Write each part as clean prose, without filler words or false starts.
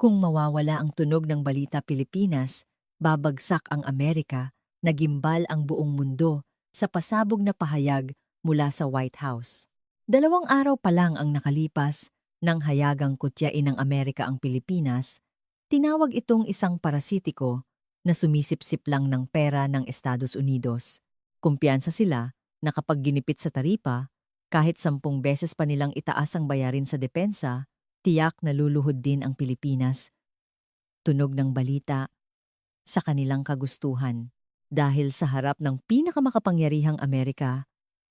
Kung mawawala ang tunog ng balita Pilipinas, babagsak ang Amerika, nagimbal ang buong mundo sa pasabog na pahayag mula sa White House. 2 araw pa lang ang nakalipas nang hayagang kutyain ng Amerika ang Pilipinas, tinawag itong isang parasitiko na sumisipsip lang ng pera ng Estados Unidos. Kumpiyansa sila na kapag ginipit sa taripa, kahit 10 beses pa nilang itaas ang bayarin sa depensa, tiyak na luluhod din ang Pilipinas. Tunog ng balita sa kanilang kagustuhan. Dahil sa harap ng pinakamakapangyarihang Amerika,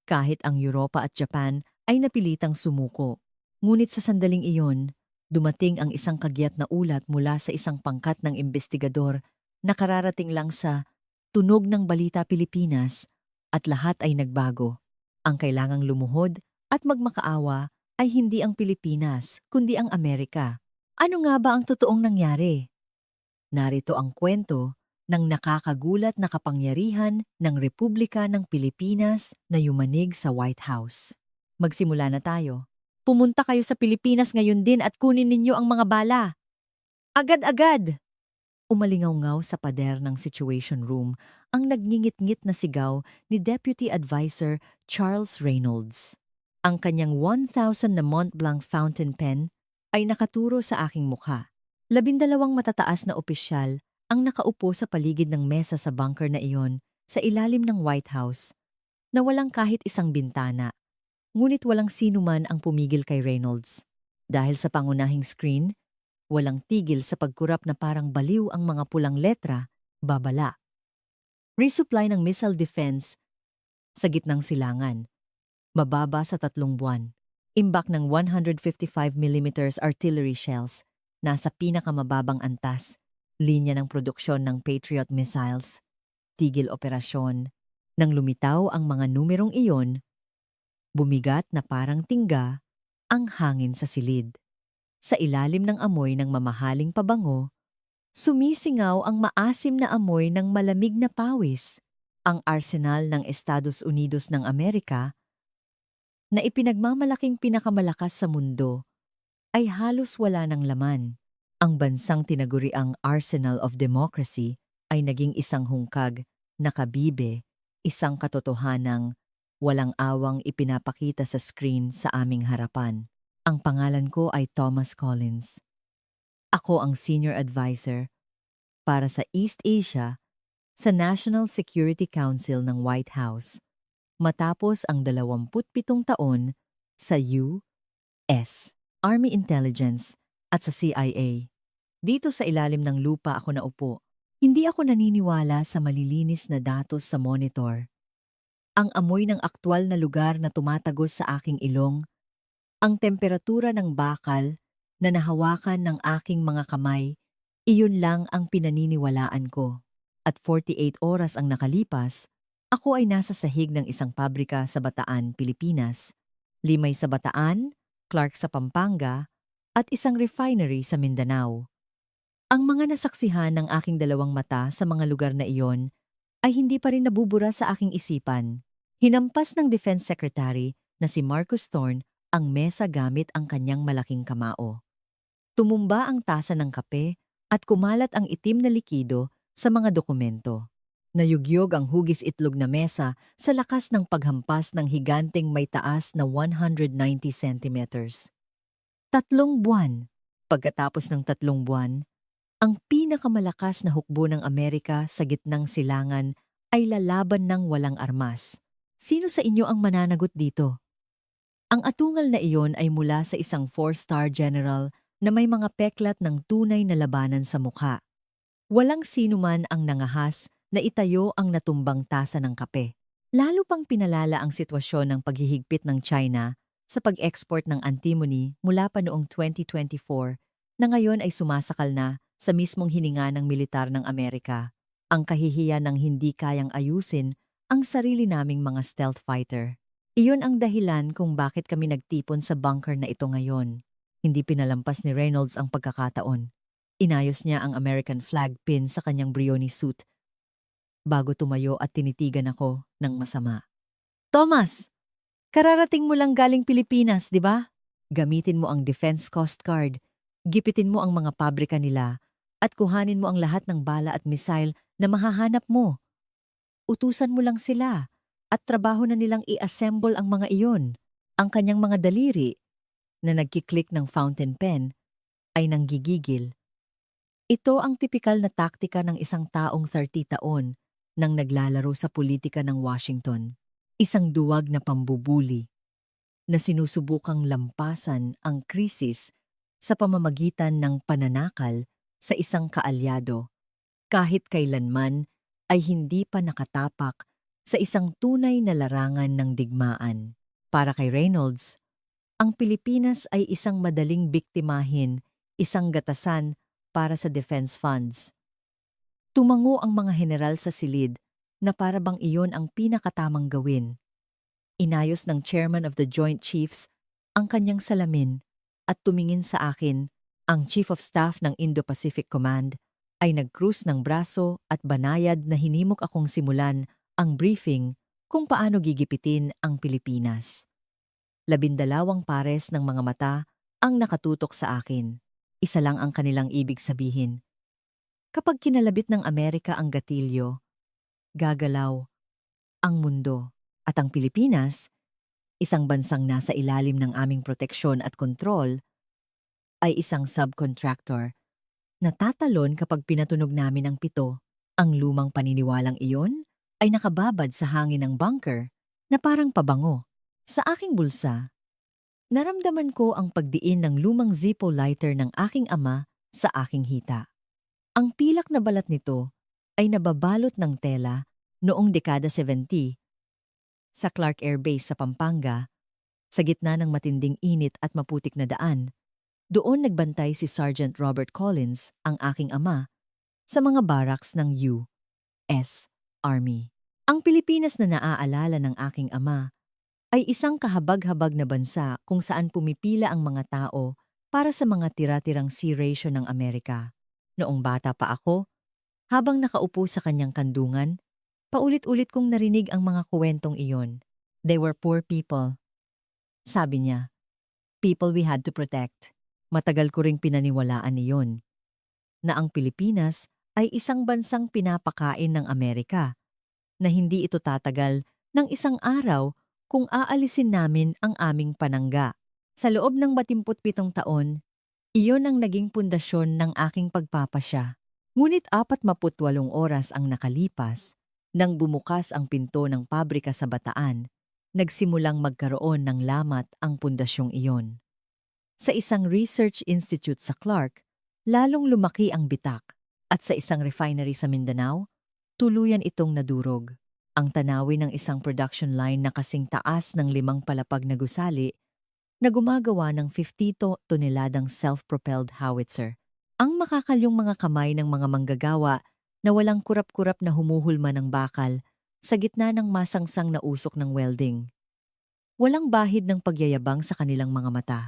kahit ang Europa at Japan ay napilitang sumuko. Ngunit sa sandaling iyon, dumating ang isang kagyat na ulat mula sa isang pangkat ng investigador na kararating lang sa Tunog ng Balita Pilipinas at lahat ay nagbago. Ang kailangang lumuhod at magmakaawa ay hindi ang Pilipinas, kundi ang Amerika. Ano nga ba ang totoong nangyari? Narito ang kwento ng nakakagulat na kapangyarihan ng Republika ng Pilipinas na yumanig sa White House. Magsimula na tayo. Pumunta kayo sa Pilipinas ngayon din at kunin ninyo ang mga bala. Agad-agad! Umalingaw-ngaw sa pader ng Situation Room ang nagngingit-ngit na sigaw ni Deputy Advisor Charles Reynolds. Ang kanyang 1,000 na Mont Blanc fountain pen ay nakaturo sa aking mukha. 12 matataas na opisyal ang nakaupo sa paligid ng mesa sa bunker na iyon sa ilalim ng White House na walang kahit isang bintana. Ngunit walang sino man ang pumigil kay Reynolds. Dahil sa pangunahing screen, walang tigil sa pagkurap na parang baliw ang mga pulang letra, babala. Resupply ng missile defense sa gitnang silangan. Mababa sa 3 buwan. Imbak ng 155mm artillery shells, nasa pinakamababang antas, linya ng produksyon ng Patriot missiles, tigil operasyon. Nang lumitaw ang mga numerong iyon, bumigat na parang tingga ang hangin sa silid. Sa ilalim ng amoy ng mamahaling pabango, sumisingaw ang maasim na amoy ng malamig na pawis, ang arsenal ng Estados Unidos ng Amerika na ipinagmamalaking pinakamalakas sa mundo ay halos wala ng laman. Ang bansang tinaguriang Arsenal of Democracy ay naging isang hungkag, nakabibe, isang katotohanang walang awang ipinapakita sa screen sa aming harapan. Ang pangalan ko ay Thomas Collins. Ako ang Senior Advisor para sa East Asia sa National Security Council ng White House matapos ang 27 taon sa U.S. Army Intelligence at sa CIA. Dito sa ilalim ng lupa ako naupo. Hindi ako naniniwala sa malilinis na datos sa monitor. Ang amoy ng aktwal na lugar na tumatagos sa aking ilong, ang temperatura ng bakal na nahawakan ng aking mga kamay, iyon lang ang pinaniniwalaan ko. At 48 oras ang nakalipas, ako ay nasa sahig ng isang pabrika sa Bataan, Pilipinas, Limay sa Bataan, Clark sa Pampanga, at isang refinery sa Mindanao. Ang mga nasaksihan ng aking 2 mata sa mga lugar na iyon ay hindi pa rin nabubura sa aking isipan. Hinampas ng Defense Secretary na si Marcus Thorne ang mesa gamit ang kanyang malaking kamao. Tumumba ang tasa ng kape at kumalat ang itim na likido sa mga dokumento. Nayugyog ang hugis itlog na mesa sa lakas ng paghampas ng higanteng may taas na 190 centimeters. 3 buwan. Pagkatapos ng 3 buwan, ang pinakamalakas na hukbo ng Amerika sa gitnang silangan ay lalaban ng walang armas. Sino sa inyo ang mananagot dito? Ang atungal na iyon ay mula sa isang 4-star general na may mga peklat ng tunay na labanan sa mukha. Walang sino man ang nangahas na itayo ang natumbang tasa ng kape. Lalo pang pinalala ang sitwasyon ng paghihigpit ng China sa pag-export ng antimony mula pa noong 2024 na ngayon ay sumasakal na sa mismong hininga ng militar ng Amerika. Ang kahihiyan ng hindi kayang ayusin ang sarili naming mga stealth fighter. Iyon ang dahilan kung bakit kami nagtipon sa bunker na ito ngayon. Hindi pinalampas ni Reynolds ang pagkakataon. Inayos niya ang American flag pin sa kanyang Brioni suit bago tumayo at tinitigan ako ng masama. Thomas, kararating mo lang galing Pilipinas, di ba? Gamitin mo ang Defense Coast Guard Gipitin mo ang mga pabrika nila at kuhanin mo ang lahat ng bala at missile na mahahanap mo. Utusan mo lang sila at trabaho na nilang i-assemble ang mga iyon. Ang kanyang mga daliri na nagkiklik ng fountain pen ay nanggigigil. Ito ang tipikal na taktika ng isang taong 30 taon nang naglalaro sa politika ng Washington. Isang duwag na pambubuli na sinusubukang lampasan ang krisis sa pamamagitan ng pananakal sa isang kaalyado kahit kailanman ay hindi pa nakatapak sa isang tunay na larangan ng digmaan. Para kay Reynolds, ang Pilipinas ay isang madaling biktimahin, isang gatasan para sa defense funds. Tumango ang mga general sa silid na para bang iyon ang pinakatamang gawin. Inayos ng Chairman of the Joint Chiefs ang kanyang salamin at tumingin sa akin. Ang Chief of Staff ng Indo-Pacific Command ay nag-cruise ng braso at banayad na hinimok akong simulan ang briefing kung paano gigipitin ang Pilipinas. 12 pares ng mga mata ang nakatutok sa akin. Isa lang ang kanilang ibig sabihin. Kapag kinalabit ng Amerika ang gatilyo, gagalaw ang mundo. At ang Pilipinas, isang bansang nasa ilalim ng aming proteksyon at kontrol, ay isang subcontractor na tatalon kapag pinatunog namin ang pito. Ang lumang paniniwalang iyon ay nakababad sa hangin ng bunker na parang pabango. Sa aking bulsa, naramdaman ko ang pagdiin ng lumang Zippo lighter ng aking ama sa aking hita. Ang pilak na balat nito ay nababalot ng tela noong dekada 70 sa Clark Air Base sa Pampanga, sa gitna ng matinding init at maputik na daan. Doon nagbantay si Sergeant Robert Collins, ang aking ama, sa mga barracks ng U.S. Army. Ang Pilipinas na naaalala ng aking ama ay isang kahabag-habag na bansa kung saan pumipila ang mga tao para sa mga tira-tirang sea ration ng Amerika. Noong bata pa ako, habang nakaupo sa kanyang kandungan, paulit-ulit kong narinig ang mga kuwentong iyon. They were poor people. Sabi niya, people we had to protect. Matagal ko ring pinaniwalaan iyon, na ang Pilipinas ay isang bansang pinapakain ng Amerika, na hindi ito tatagal ng isang araw kung aalisin namin ang aming panangga. Sa loob ng 27 taon, iyon ang naging pundasyon ng aking pagpapasya. Ngunit 48 oras ang nakalipas nang bumukas ang pinto ng pabrika sa Bataan, nagsimulang magkaroon ng lamat ang pundasyong iyon. Sa isang research institute sa Clark, lalong lumaki ang bitak at sa isang refinery sa Mindanao, tuluyan itong nadurog. Ang tanawin ng isang production line na kasing taas ng 5 palapag na gusali na gumagawa ng 50 toneladang self-propelled howitzer. Ang makakalyong mga kamay ng mga manggagawa na walang kurap-kurap na humuhulma ng bakal sa gitna ng masangsang na usok ng welding. Walang bahid ng pagyayabang sa kanilang mga mata.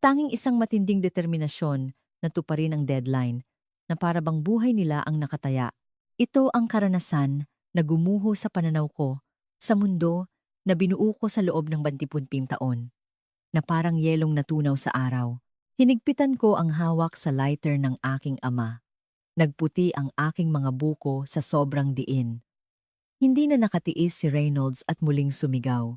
Tanging isang matinding determinasyon na tuparin ang deadline na para bang buhay nila ang nakataya. Ito ang karanasan na gumuho sa pananaw ko sa mundo na binuo ko sa loob ng 20 taon. Na parang yelong natunaw sa araw. Hinigpitan ko ang hawak sa lighter ng aking ama. Nagputi ang aking mga buko sa sobrang diin. Hindi na nakatiis si Reynolds at muling sumigaw.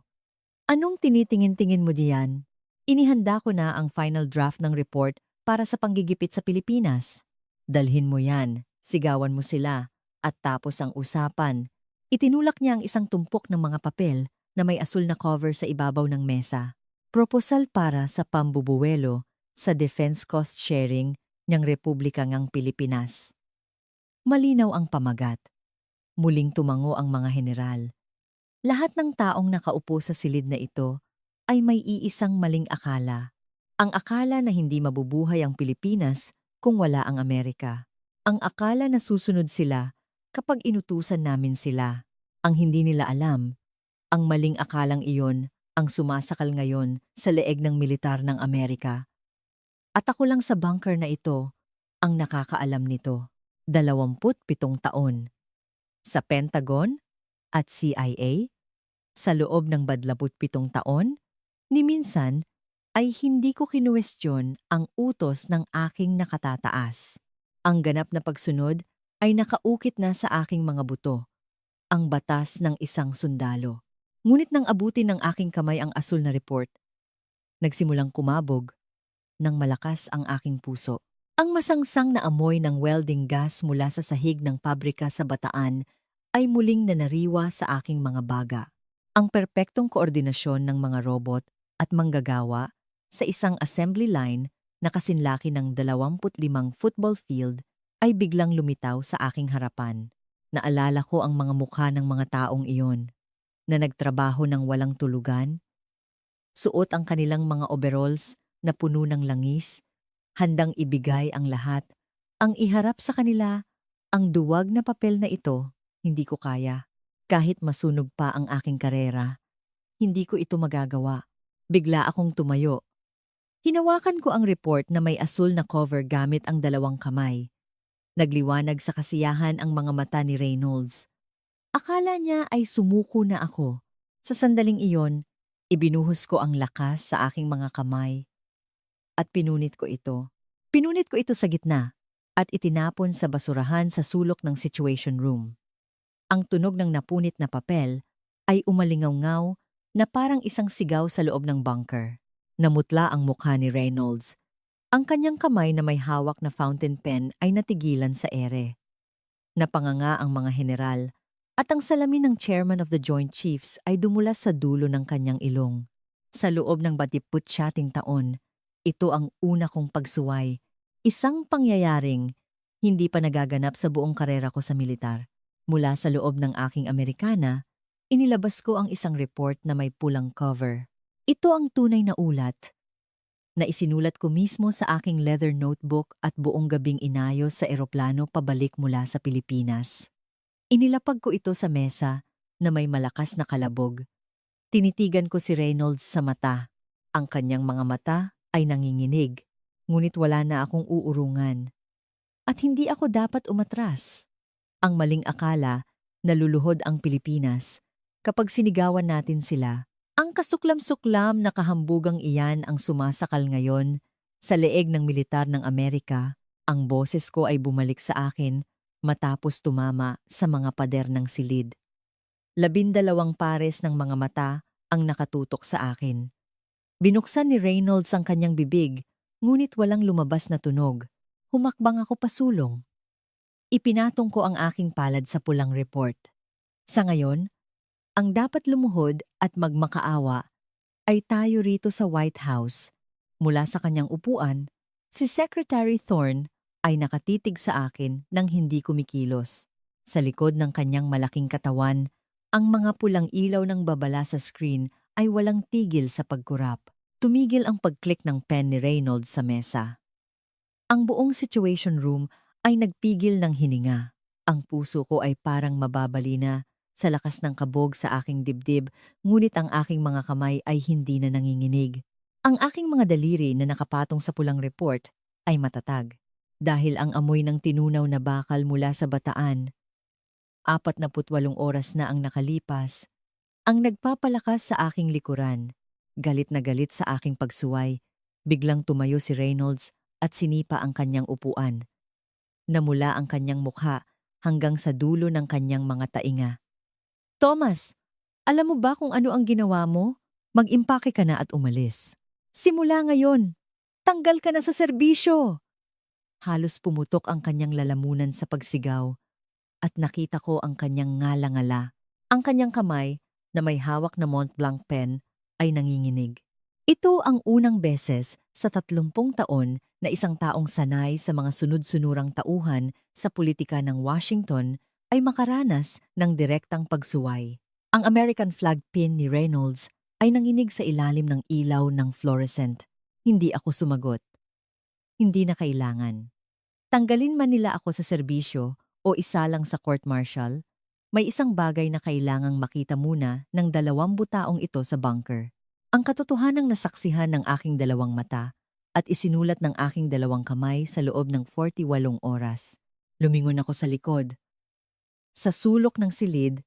Anong tinitingin-tingin mo diyan? Inihanda ko na ang final draft ng report para sa panggigipit sa Pilipinas. Dalhin mo yan, sigawan mo sila, at tapos ang usapan. Itinulak niya ang isang tumpok ng mga papel na may asul na cover sa ibabaw ng mesa. Proposal para sa pambubuwelo sa defense cost sharing ng Republika ng Pilipinas. Malinaw ang pamagat. Muling tumango ang mga general. Lahat ng taong nakaupo sa silid na ito ay may iisang maling akala. Ang akala na hindi mabubuhay ang Pilipinas kung wala ang Amerika. Ang akala na susunod sila kapag inutusan namin sila. Ang hindi nila alam, ang maling akalang iyon ang sumasakal ngayon sa leeg ng militar ng Amerika. At ako lang sa bunker na ito ang nakakaalam nito. 27 taon. Sa Pentagon at CIA, sa loob ng 27 taon, ni minsan ay hindi ko kinuwestiyon ang utos ng aking nakatataas. Ang ganap na pagsunod ay nakaukit na sa aking mga buto, ang batas ng isang sundalo. Ngunit nang abutin ng aking kamay ang asul na report, nagsimulang kumabog ng malakas ang aking puso. Ang masangsang na amoy ng welding gas mula sa sahig ng pabrika sa Bataan ay muling nanariwa sa aking mga baga. Ang perpektong koordinasyon ng mga robot at manggagawa sa isang assembly line na kasinlaki ng 25 football field ay biglang lumitaw sa aking harapan. Naalala ko ang mga mukha ng mga taong iyon na nagtrabaho ng walang tulugan, suot ang kanilang mga overalls na puno ng langis, handang ibigay ang lahat. Ang iharap sa kanila, ang duwag na papel na ito, hindi ko kaya. Kahit masunog pa ang aking karera, hindi ko ito magagawa. Bigla akong tumayo. Hinawakan ko ang report na may asul na cover gamit ang dalawang kamay. Nagliwanag sa kasiyahan ang mga mata ni Reynolds. Akala niya ay sumuko na ako. Sa sandaling iyon, ibinuhos ko ang lakas sa aking mga kamay at pinunit ko ito. Pinunit ko ito sa gitna at itinapon sa basurahan sa sulok ng situation room. Ang tunog ng napunit na papel ay umalingaw-ngaw na parang isang sigaw sa loob ng bunker. Namutla ang mukha ni Reynolds. Ang kanyang kamay na may hawak na fountain pen ay natigilan sa ere. Napanganga ang mga general at ang salamin ng chairman of the Joint Chiefs ay dumulas sa dulo ng kanyang ilong. Sa loob ng 27 taon, ito ang una kong pagsuway. Isang pangyayaring hindi pa nagaganap sa buong karera ko sa militar. Mula sa loob ng aking Amerikana, inilabas ko ang isang report na may pulang cover. Ito ang tunay na ulat na isinulat ko mismo sa aking leather notebook at buong gabing inayos sa eroplano pabalik mula sa Pilipinas. Inilapag ko ito sa mesa na may malakas na kalabog. Tinitigan ko si Reynolds sa mata. Ang kanyang mga mata ay nanginginig, ngunit wala na akong uurungan. At hindi ako dapat umatras. Ang maling akala na luluhod ang Pilipinas kapag sinigawan natin sila. Ang kasuklam-suklam na kahambugang iyan ang sumasakal ngayon sa leeg ng militar ng Amerika. Ang boses ko ay bumalik sa akin matapos tumama sa mga pader ng silid. 12 pares ng mga mata ang nakatutok sa akin. Binuksan ni Reynolds ang kanyang bibig, ngunit walang lumabas na tunog. Humakbang ako pasulong. Ipinatong ko ang aking palad sa pulang report. Sa ngayon, ang dapat lumuhod at magmakaawa ay tayo rito sa White House. Mula sa kanyang upuan, si Secretary Thorne ay nakatitig sa akin nang hindi kumikilos. Sa likod ng kanyang malaking katawan, ang mga pulang ilaw ng babala sa screen ay walang tigil sa pagkurap. Tumigil ang pag-click ng pen ni Reynolds sa mesa. Ang buong situation room ay nagpigil ng hininga. Ang puso ko ay parang mababali na sa lakas ng kabog sa aking dibdib, ngunit ang aking mga kamay ay hindi na nanginginig. Ang aking mga daliri na nakapatong sa pulang report ay matatag. Dahil ang amoy ng tinunaw na bakal mula sa Bataan, 48 oras na ang nakalipas, ang nagpapalakas sa aking likuran. Galit na galit sa aking pagsuway, biglang tumayo si Reynolds at sinipa ang kanyang upuan. Namula ang kanyang mukha hanggang sa dulo ng kanyang mga tainga. Thomas, alam mo ba kung ano ang ginawa mo? Mag-impake ka na at umalis. Simula ngayon, tanggal ka na sa serbisyo. Halos pumutok ang kanyang lalamunan sa pagsigaw at nakita ko ang kanyang ngala-ngala. Ang kanyang kamay na may hawak na Montblanc pen ay nanginginig. Ito ang unang beses sa 30 taon na isang taong sanay sa mga sunod-sunurang tauhan sa politika ng Washington ay makaranas ng direktang pagsuway. Ang American flag pin ni Reynolds ay nanginig sa ilalim ng ilaw ng fluorescent. Hindi ako sumagot. Hindi na kailangan. Tanggalin man nila ako sa serbisyo o isalang sa court-martial, may isang bagay na kailangang makita muna ng 20 taong ito sa bunker. Ang katotohanang nasaksihan ng aking 2 mata at isinulat ng aking 2 kamay sa loob ng 48 oras. Lumingon ako sa likod. Sa sulok ng silid,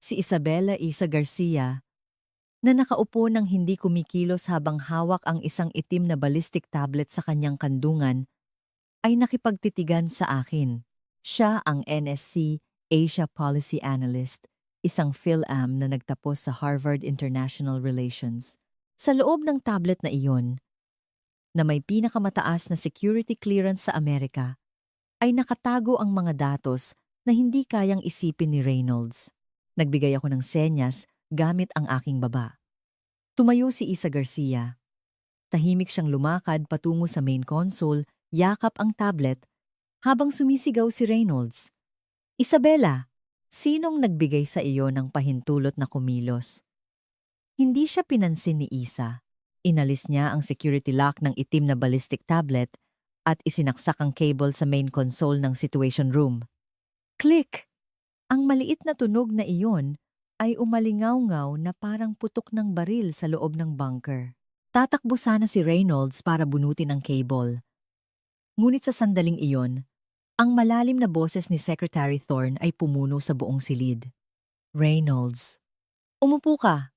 si Isabela Isa Garcia na nakaupo ng hindi kumikilos habang hawak ang isang itim na ballistic tablet sa kanyang kandungan, ay nakipagtitigan sa akin. Siya ang NSC Asia Policy Analyst, isang PhilAm na nagtapos sa Harvard International Relations. Sa loob ng tablet na iyon, na may pinakamataas na security clearance sa Amerika, ay nakatago ang mga datos na hindi kayang isipin ni Reynolds. Nagbigay ako ng senyas gamit ang aking baba. Tumayo si Isa Garcia. Tahimik siyang lumakad patungo sa main console, yakap ang tablet, habang sumisigaw si Reynolds. Isabela, sinong nagbigay sa iyo ng pahintulot na kumilos? Hindi siya pinansin ni Isa. Inalis niya ang security lock ng itim na ballistic tablet at isinaksak ang cable sa main console ng situation room. Click! Ang maliit na tunog na iyon ay umalingaw-ngaw na parang putok ng baril sa loob ng bunker. Tatakbo sana si Reynolds para bunutin ang cable. Ngunit sa sandaling iyon, ang malalim na boses ni Secretary Thorne ay pumuno sa buong silid. Reynolds, umupo ka.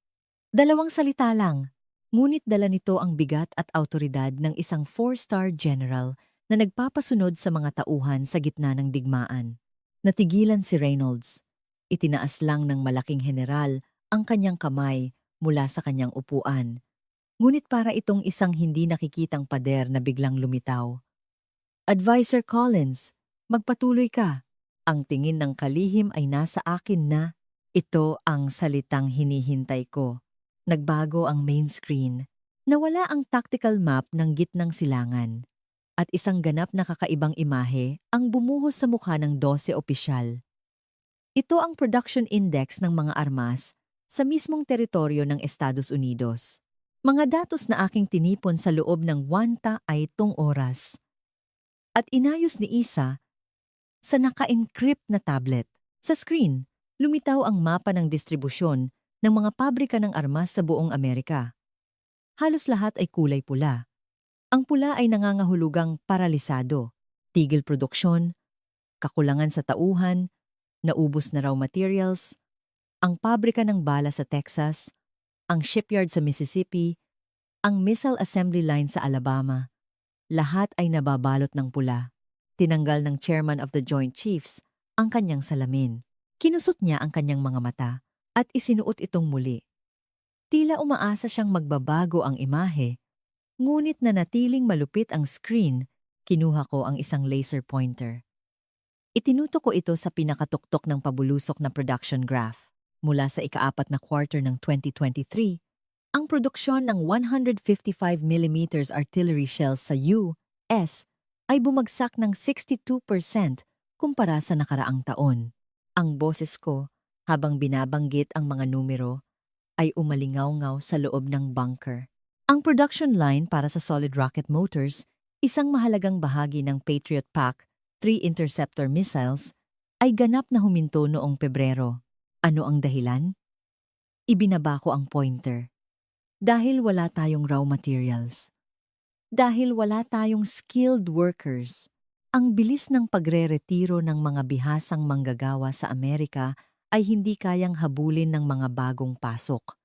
2 salita lang. Ngunit dala nito ang bigat at awtoridad ng isang 4-star general na nagpapasunod sa mga tauhan sa gitna ng digmaan. Natigilan si Reynolds. Itinaas lang ng malaking general ang kanyang kamay mula sa kanyang upuan. Ngunit para itong isang hindi nakikitang pader na biglang lumitaw. Advisor Collins, magpatuloy ka. Ang tingin ng kalihim ay nasa akin na. Ito ang salitang hinihintay ko. Nagbago ang main screen. Nawala ang tactical map ng gitnang silangan. At isang ganap na kakaibang imahe ang bumuhos sa mukha ng 12 opisyal. Ito ang production index ng mga armas sa mismong teritoryo ng Estados Unidos. Mga datos na aking tinipon sa loob ng 1 oras. At inayos ni Isa sa naka-encrypt na tablet. Sa screen, lumitaw ang mapa ng distribusyon ng mga pabrika ng armas sa buong Amerika. Halos lahat ay kulay pula. Ang pula ay nangangahulugang paralisado, tigil produksyon, kakulangan sa tauhan, naubos na raw materials, ang pabrika ng bala sa Texas, ang shipyard sa Mississippi, ang missile assembly line sa Alabama. Lahat ay nababalot ng pula. Tinanggal ng chairman of the Joint Chiefs ang kanyang salamin. Kinusot niya ang kanyang mga mata at isinuot itong muli. Tila umaasa siyang magbabago ang imahe, ngunit nanatiling malupit ang screen, kinuha ko ang isang laser pointer. Itinutok ko ito sa pinakatuktok ng pabulusok na production graph. Mula sa ika-4 na quarter ng 2023, ang produksyon ng 155mm artillery shells sa US ay bumagsak ng 62% kumpara sa nakaraang taon. Ang boses ko, habang binabanggit ang mga numero, ay umalingaw-ngaw sa loob ng bunker. Ang production line para sa solid rocket motors, isang mahalagang bahagi ng Patriot PAC-3 interceptor missiles, ay ganap na huminto noong Pebrero. Ano ang dahilan? Ibinaba ko ang pointer. Dahil wala tayong raw materials. Dahil wala tayong skilled workers. Ang bilis ng pagre-retiro ng mga bihasang manggagawa sa Amerika ay hindi kayang habulin ng mga bagong pasok.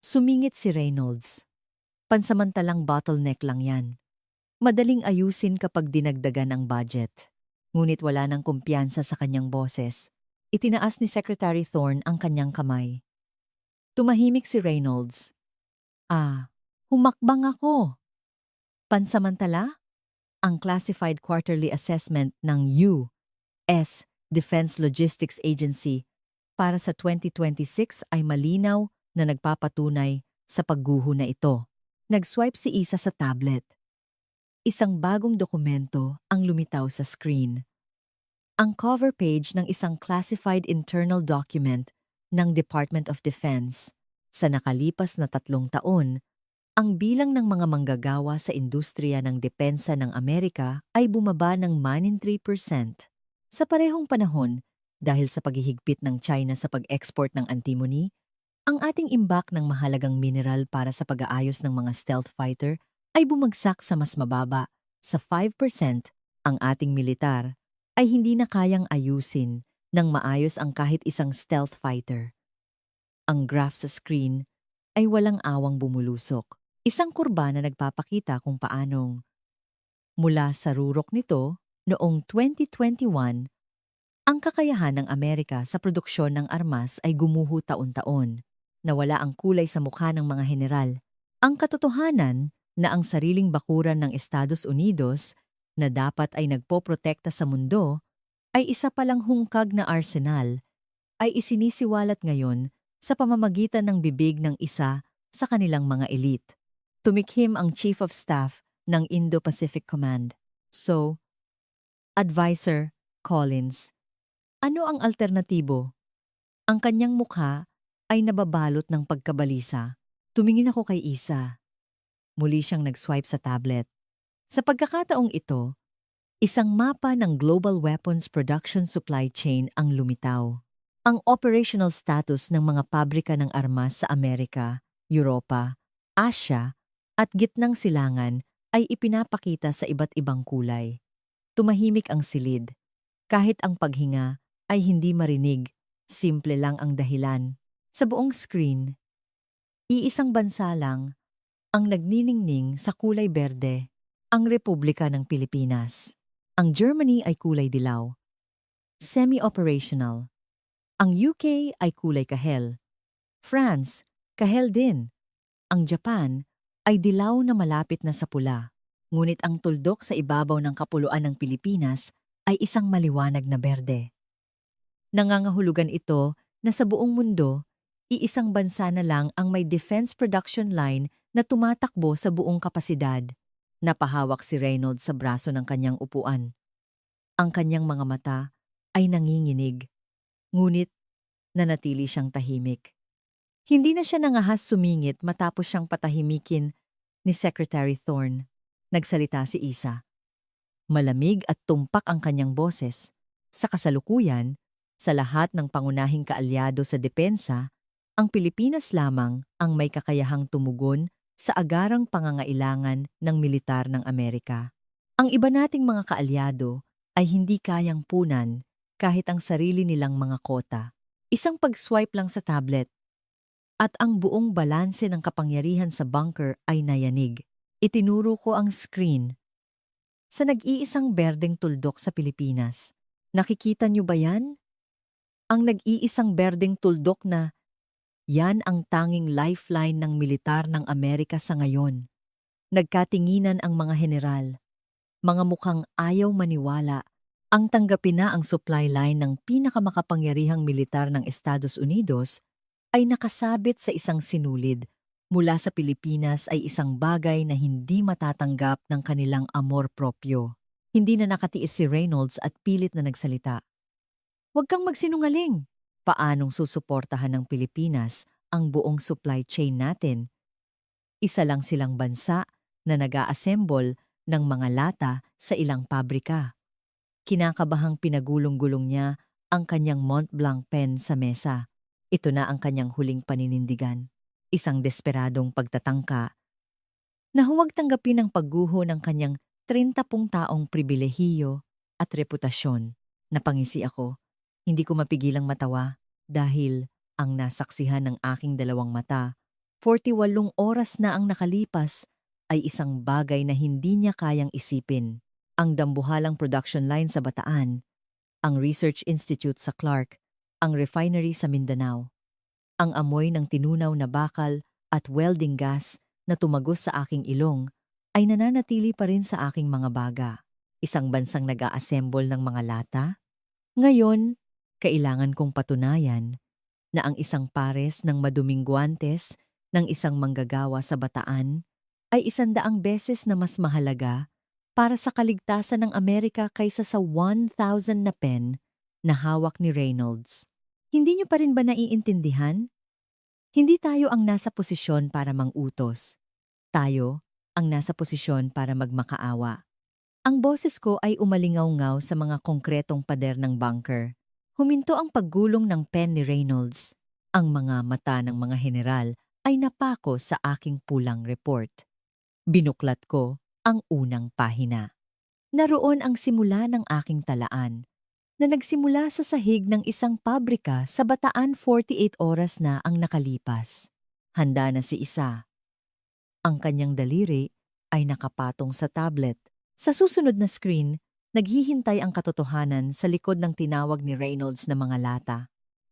Sumingit si Reynolds. Pansamantalang bottleneck lang yan. Madaling ayusin kapag dinagdagan ang budget. Ngunit wala ng kumpiyansa sa kanyang boses. Itinaas ni Secretary Thorne ang kanyang kamay. Tumahimik si Reynolds. Humakbang ako. Pansamantala, ang classified quarterly assessment ng U.S. Defense Logistics Agency para sa 2026 ay malinaw na nagpapatunay sa pagguho na ito. Nag-swipe si Isa sa tablet. Isang bagong dokumento ang lumitaw sa screen. Ang cover page ng isang classified internal document ng Department of Defense. Sa nakalipas na 3 taon, ang bilang ng mga manggagawa sa industriya ng depensa ng Amerika ay bumaba ng 3%. Sa parehong panahon, dahil sa paghihigpit ng China sa pag-export ng antimony, ang ating imbak ng mahalagang mineral para sa pag-aayos ng mga stealth fighter ay bumagsak sa mas mababa, sa 5%. Ang ating militar ay hindi na kayang ayusin ng maayos ang kahit isang stealth fighter. Ang graph sa screen ay walang awang bumulusok. Isang kurba na nagpapakita kung paanong mula sa rurok nito noong 2021, ang kakayahan ng Amerika sa produksyon ng armas ay gumuho taon-taon. Nawala ang kulay sa mukha ng mga general. Ang katotohanan na ang sariling bakuran ng Estados Unidos na dapat ay nagpoprotekta sa mundo ay isa palang hungkag na arsenal ay isinisiwalat ngayon sa pamamagitan ng bibig ng isa sa kanilang mga elite. Tumikhim ang Chief of Staff ng Indo-Pacific Command. So, Advisor Collins, ano ang alternatibo? Ang kanyang mukha ay nababalot ng pagkabalisa. Tumingin ako kay Isa. Muli siyang nag-swipe sa tablet. Sa pagkakataong ito, isang mapa ng global weapons production supply chain ang lumitaw. Ang operational status ng mga pabrika ng armas sa Amerika, Europa, Asya, at gitnang silangan ay ipinapakita sa iba't ibang kulay. Tumahimik ang silid. Kahit ang paghinga ay hindi marinig, simple lang ang dahilan. Sa buong screen, iisang bansa lang ang nagniningning sa kulay berde, ang Republika ng Pilipinas. Ang Germany ay kulay dilaw, semi-operational. Ang UK ay kulay kahel. France, kahel din. Ang Japan ay dilaw na malapit na sa pula. Ngunit ang tuldok sa ibabaw ng kapuluan ng Pilipinas ay isang maliwanag na berde. Nangangahulugan ito na sa buong mundo, iisang bansa na lang ang may defense production line na tumatakbo sa buong kapasidad. Napahawak si Reynolds sa braso ng kanyang upuan. Ang kanyang mga mata ay nanginginig. Ngunit nanatili siyang tahimik. Hindi na siya nangahas sumingit matapos siyang patahimikin ni Secretary Thorne. Nagsalita si Isa. Malamig at tumpak ang kanyang boses. Sa kasalukuyan, sa lahat ng pangunahing kaalyado sa depensa, ang Pilipinas lamang ang may kakayahang tumugon sa agarang pangangailangan ng militar ng Amerika. Ang iba nating mga kaalyado ay hindi kayang punan kahit ang sarili nilang mga kota. Isang pag-swipe lang sa tablet at ang buong balanse ng kapangyarihan sa bunker ay nayanig. Itinuro ko ang screen sa nag-iisang berdeng tuldok sa Pilipinas. Nakikita niyo ba yan? Ang nag-iisang berdeng tuldok na yan ang tanging lifeline ng militar ng Amerika sa ngayon. Nagkatinginan ang mga general. Mga mukhang ayaw maniwala. Ang tanggapin na ang supply line ng pinakamakapangyarihang militar ng Estados Unidos ay nakasabit sa isang sinulid. Mula sa Pilipinas ay isang bagay na hindi matatanggap ng kanilang amor propyo. Hindi na nakatiis si Reynolds at pilit na nagsalita. Huwag kang magsinungaling. Paanong susuportahan ng Pilipinas ang buong supply chain natin? Isa lang silang bansa na nag-a-assemble ng mga lata sa ilang pabrika. Kinakabahang pinagulong-gulong niya ang kanyang Mont Blanc pen sa mesa. Ito na ang kanyang huling paninindigan. Isang desperadong pagtatangka na huwag tanggapin ang pagguho ng kanyang 30 taong pribilehiyo at reputasyon. Napangisi ako. Hindi ko mapigilang matawa dahil ang nasaksihan ng aking dalawang mata, 48 oras na ang nakalipas, ay isang bagay na hindi niya kayang isipin. Ang dambuhalang production line sa Bataan, ang Research Institute sa Clark, ang refinery sa Mindanao. Ang amoy ng tinunaw na bakal at welding gas na tumagos sa aking ilong ay nananatili pa rin sa aking mga baga. Isang bansang nag-a-assemble ng mga lata? Ngayon, kailangan kong patunayan na ang isang pares ng maduming guwantes ng isang manggagawa sa Bataan ay 100 beses na mas mahalaga para sa kaligtasan ng Amerika kaysa sa 1,000 na pen na hawak ni Reynolds. Hindi niyo pa rin ba naiintindihan? Hindi tayo ang nasa posisyon para mangutos. Tayo ang nasa posisyon para magmakaawa. Ang boses ko ay umalingaw-ngaw sa mga konkretong pader ng bunker. Huminto ang paggulong ng pen ni Reynolds. Ang mga mata ng mga general ay napako sa aking pulang report. Binuklat ko ang unang pahina. Naroon ang simula ng aking talaan, na nagsimula sa sahig ng isang pabrika sa Bataan. 48 oras na ang nakalipas. Handa na si Isa. Ang kanyang daliri ay nakapatong sa tablet. Sa susunod na screen, naghihintay ang katotohanan sa likod ng tinawag ni Reynolds na mga lata.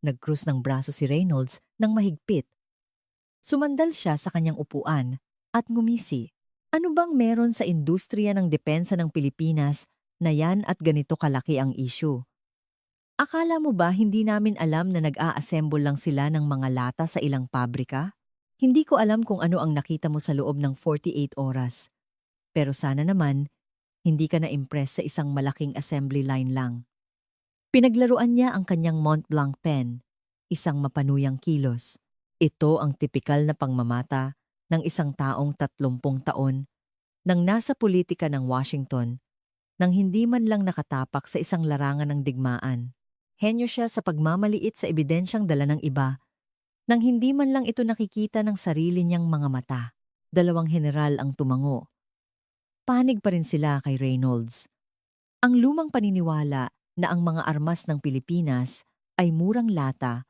Nag-cross ng braso si Reynolds ng mahigpit. Sumandal siya sa kanyang upuan at ngumisi. Ano bang meron sa industriya ng depensa ng Pilipinas na yan at ganito kalaki ang issue? Akala mo ba hindi namin alam na nag-a-assemble lang sila ng mga lata sa ilang pabrika? Hindi ko alam kung ano ang nakita mo sa loob ng 48 oras. Pero sana naman, hindi ka na-impress sa isang malaking assembly line lang. Pinaglaruan niya ang kanyang Mont Blanc pen, isang mapanuyang kilos. Ito ang tipikal na pangmamata ng isang taong 30 taon nang nasa politika ng Washington nang hindi man lang nakatapak sa isang larangan ng digmaan. Henyo siya sa pagmamaliit sa ebidensyang dala ng iba nang hindi man lang ito nakikita ng sarili niyang mga mata. 2 general ang tumango. Panig pa rin sila kay Reynolds. Ang lumang paniniwala na ang mga armas ng Pilipinas ay murang lata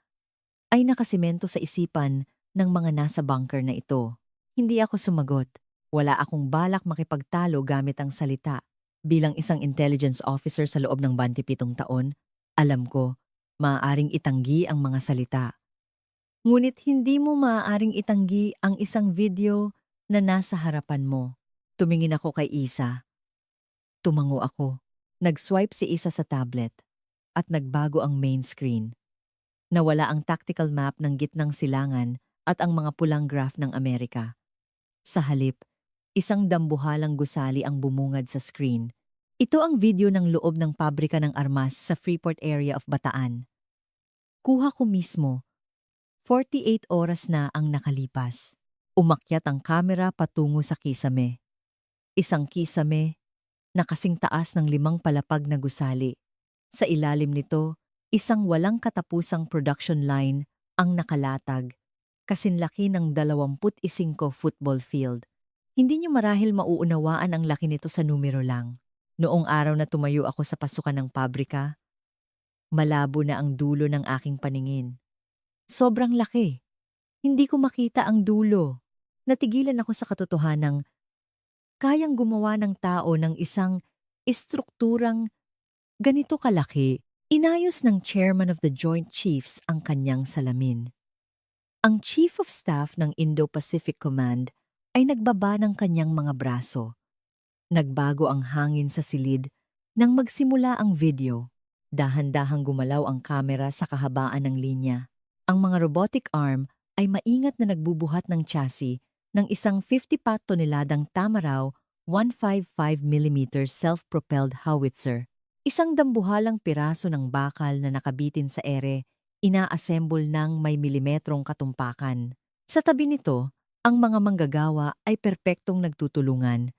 ay nakasimento sa isipan ng mga nasa bunker na ito. Hindi ako sumagot. Wala akong balak makipagtalo gamit ang salita. Bilang isang intelligence officer sa loob ng 27 taon, alam ko, maaaring itanggi ang mga salita. Ngunit hindi mo maaaring itanggi ang isang video na nasa harapan mo. Tumingin ako kay Isa. Tumango ako. Nag-swipe si Isa sa tablet at nagbago ang main screen. Nawala ang tactical map ng gitnang silangan at ang mga pulang graph ng Amerika. Sa halip, isang dambuhalang gusali ang bumungad sa screen. Ito ang video ng loob ng pabrika ng armas sa Freeport area of Bataan. Kuha ko mismo. 48 oras na ang nakalipas. Umakyat ang kamera patungo sa kisame. Isang kisame na kasing taas ng 5 palapag na gusali. Sa ilalim nito, isang walang katapusang production line ang nakalatag, kasinlaki ng 25 football field. Hindi niyo marahil mauunawaan ang laki nito sa numero lang. Noong araw na tumayo ako sa pasukan ng pabrika, malabo na ang dulo ng aking paningin. Sobrang laki. Hindi ko makita ang dulo. Natigilan ako sa katotohanang kayang gumawa ng tao ng isang estrukturang ganito kalaki. Inayos ng chairman of the Joint Chiefs ang kanyang salamin. Ang Chief of Staff ng Indo-Pacific Command ay nagbaba ng kanyang mga braso. Nagbago ang hangin sa silid nang magsimula ang video. Dahan-dahang gumalaw ang kamera sa kahabaan ng linya. Ang mga robotic arm ay maingat na nagbubuhat ng chassis ng isang 50 toneladang Tamaraw 155mm self-propelled howitzer. Isang dambuhalang piraso ng bakal na nakabitin sa ere, ina-assemble ng may milimetrong katumpakan. Sa tabi nito, ang mga manggagawa ay perpektong nagtutulungan,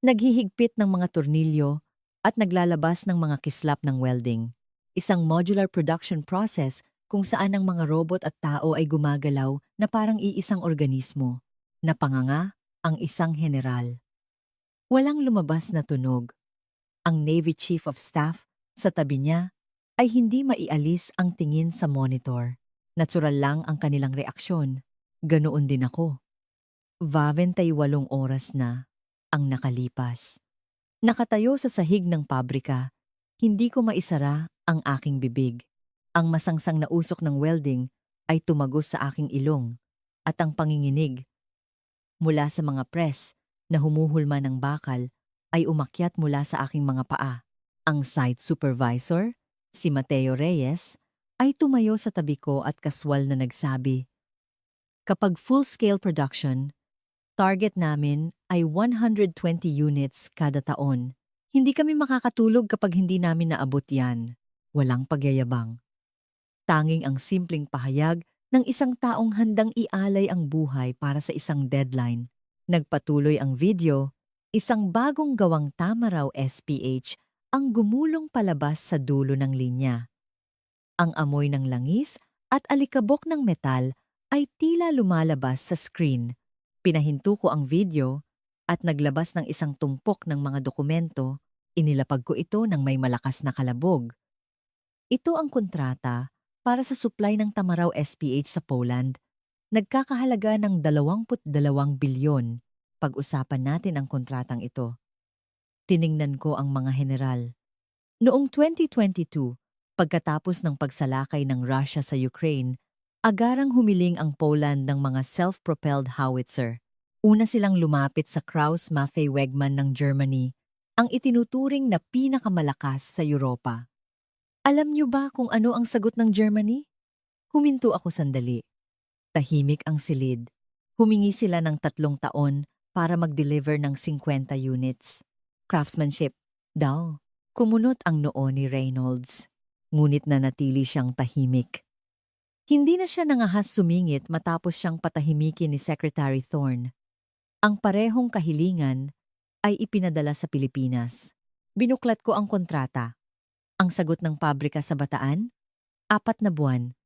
naghihigpit ng mga tornilyo at naglalabas ng mga kislap ng welding. Isang modular production process kung saan ang mga robot at tao ay gumagalaw na parang iisang organismo. Napanganga ang isang general. Walang lumabas na tunog. Ang Navy Chief of Staff sa tabi niya ay hindi maialis ang tingin sa monitor. Natural lang ang kanilang reaksyon. Ganoon din ako. 28 oras na ang nakalipas. Nakatayo sa sahig ng pabrika, hindi ko maisara ang aking bibig. Ang masangsang na usok ng welding ay tumagos sa aking ilong at ang panginginig mula sa mga press na humuhulma ng bakal ay umakyat mula sa aking mga paa. Ang site supervisor, si Mateo Reyes, ay tumayo sa tabi ko at kaswal na nagsabi, "Kapag full-scale production, target namin ay 120 units kada taon. Hindi kami makakatulog kapag hindi namin naabot yan." Walang pagyayabang. Tanging ang simpleng pahayag ng isang taong handang ialay ang buhay para sa isang deadline. Nagpatuloy ang video, isang bagong gawang Tamaraw SPH ang gumulong palabas sa dulo ng linya. Ang amoy ng langis at alikabok ng metal ay tila lumalabas sa screen. Pinahinto ko ang video at naglabas ng isang tumpok ng mga dokumento, inilapag ko ito ng may malakas na kalabog. Ito ang kontrata para sa supply ng Tamaraw SPH sa Poland. nagkakahalaga ng 22 bilyon. Pag-usapan natin ang kontratang ito. Tiningnan ko ang mga general. Noong 2022, pagkatapos ng pagsalakay ng Russia sa Ukraine, agarang humiling ang Poland ng mga self-propelled howitzer. Una silang lumapit sa Krauss-Maffei-Wegmann ng Germany, ang itinuturing na pinakamalakas sa Europa. Alam niyo ba kung ano ang sagot ng Germany? Huminto ako sandali. Tahimik ang silid. Humingi sila ng 3 taon para mag-deliver ng 50 units. Craftsmanship daw. Kumunot ang noo ni Reynolds. Ngunit nanatili siyang tahimik. Hindi na siya nangahas sumingit matapos siyang patahimikin ni Secretary Thorne. Ang parehong kahilingan ay ipinadala sa Pilipinas. Binuklat ko ang kontrata. Ang sagot ng pabrika sa Bataan? 4 na buwan.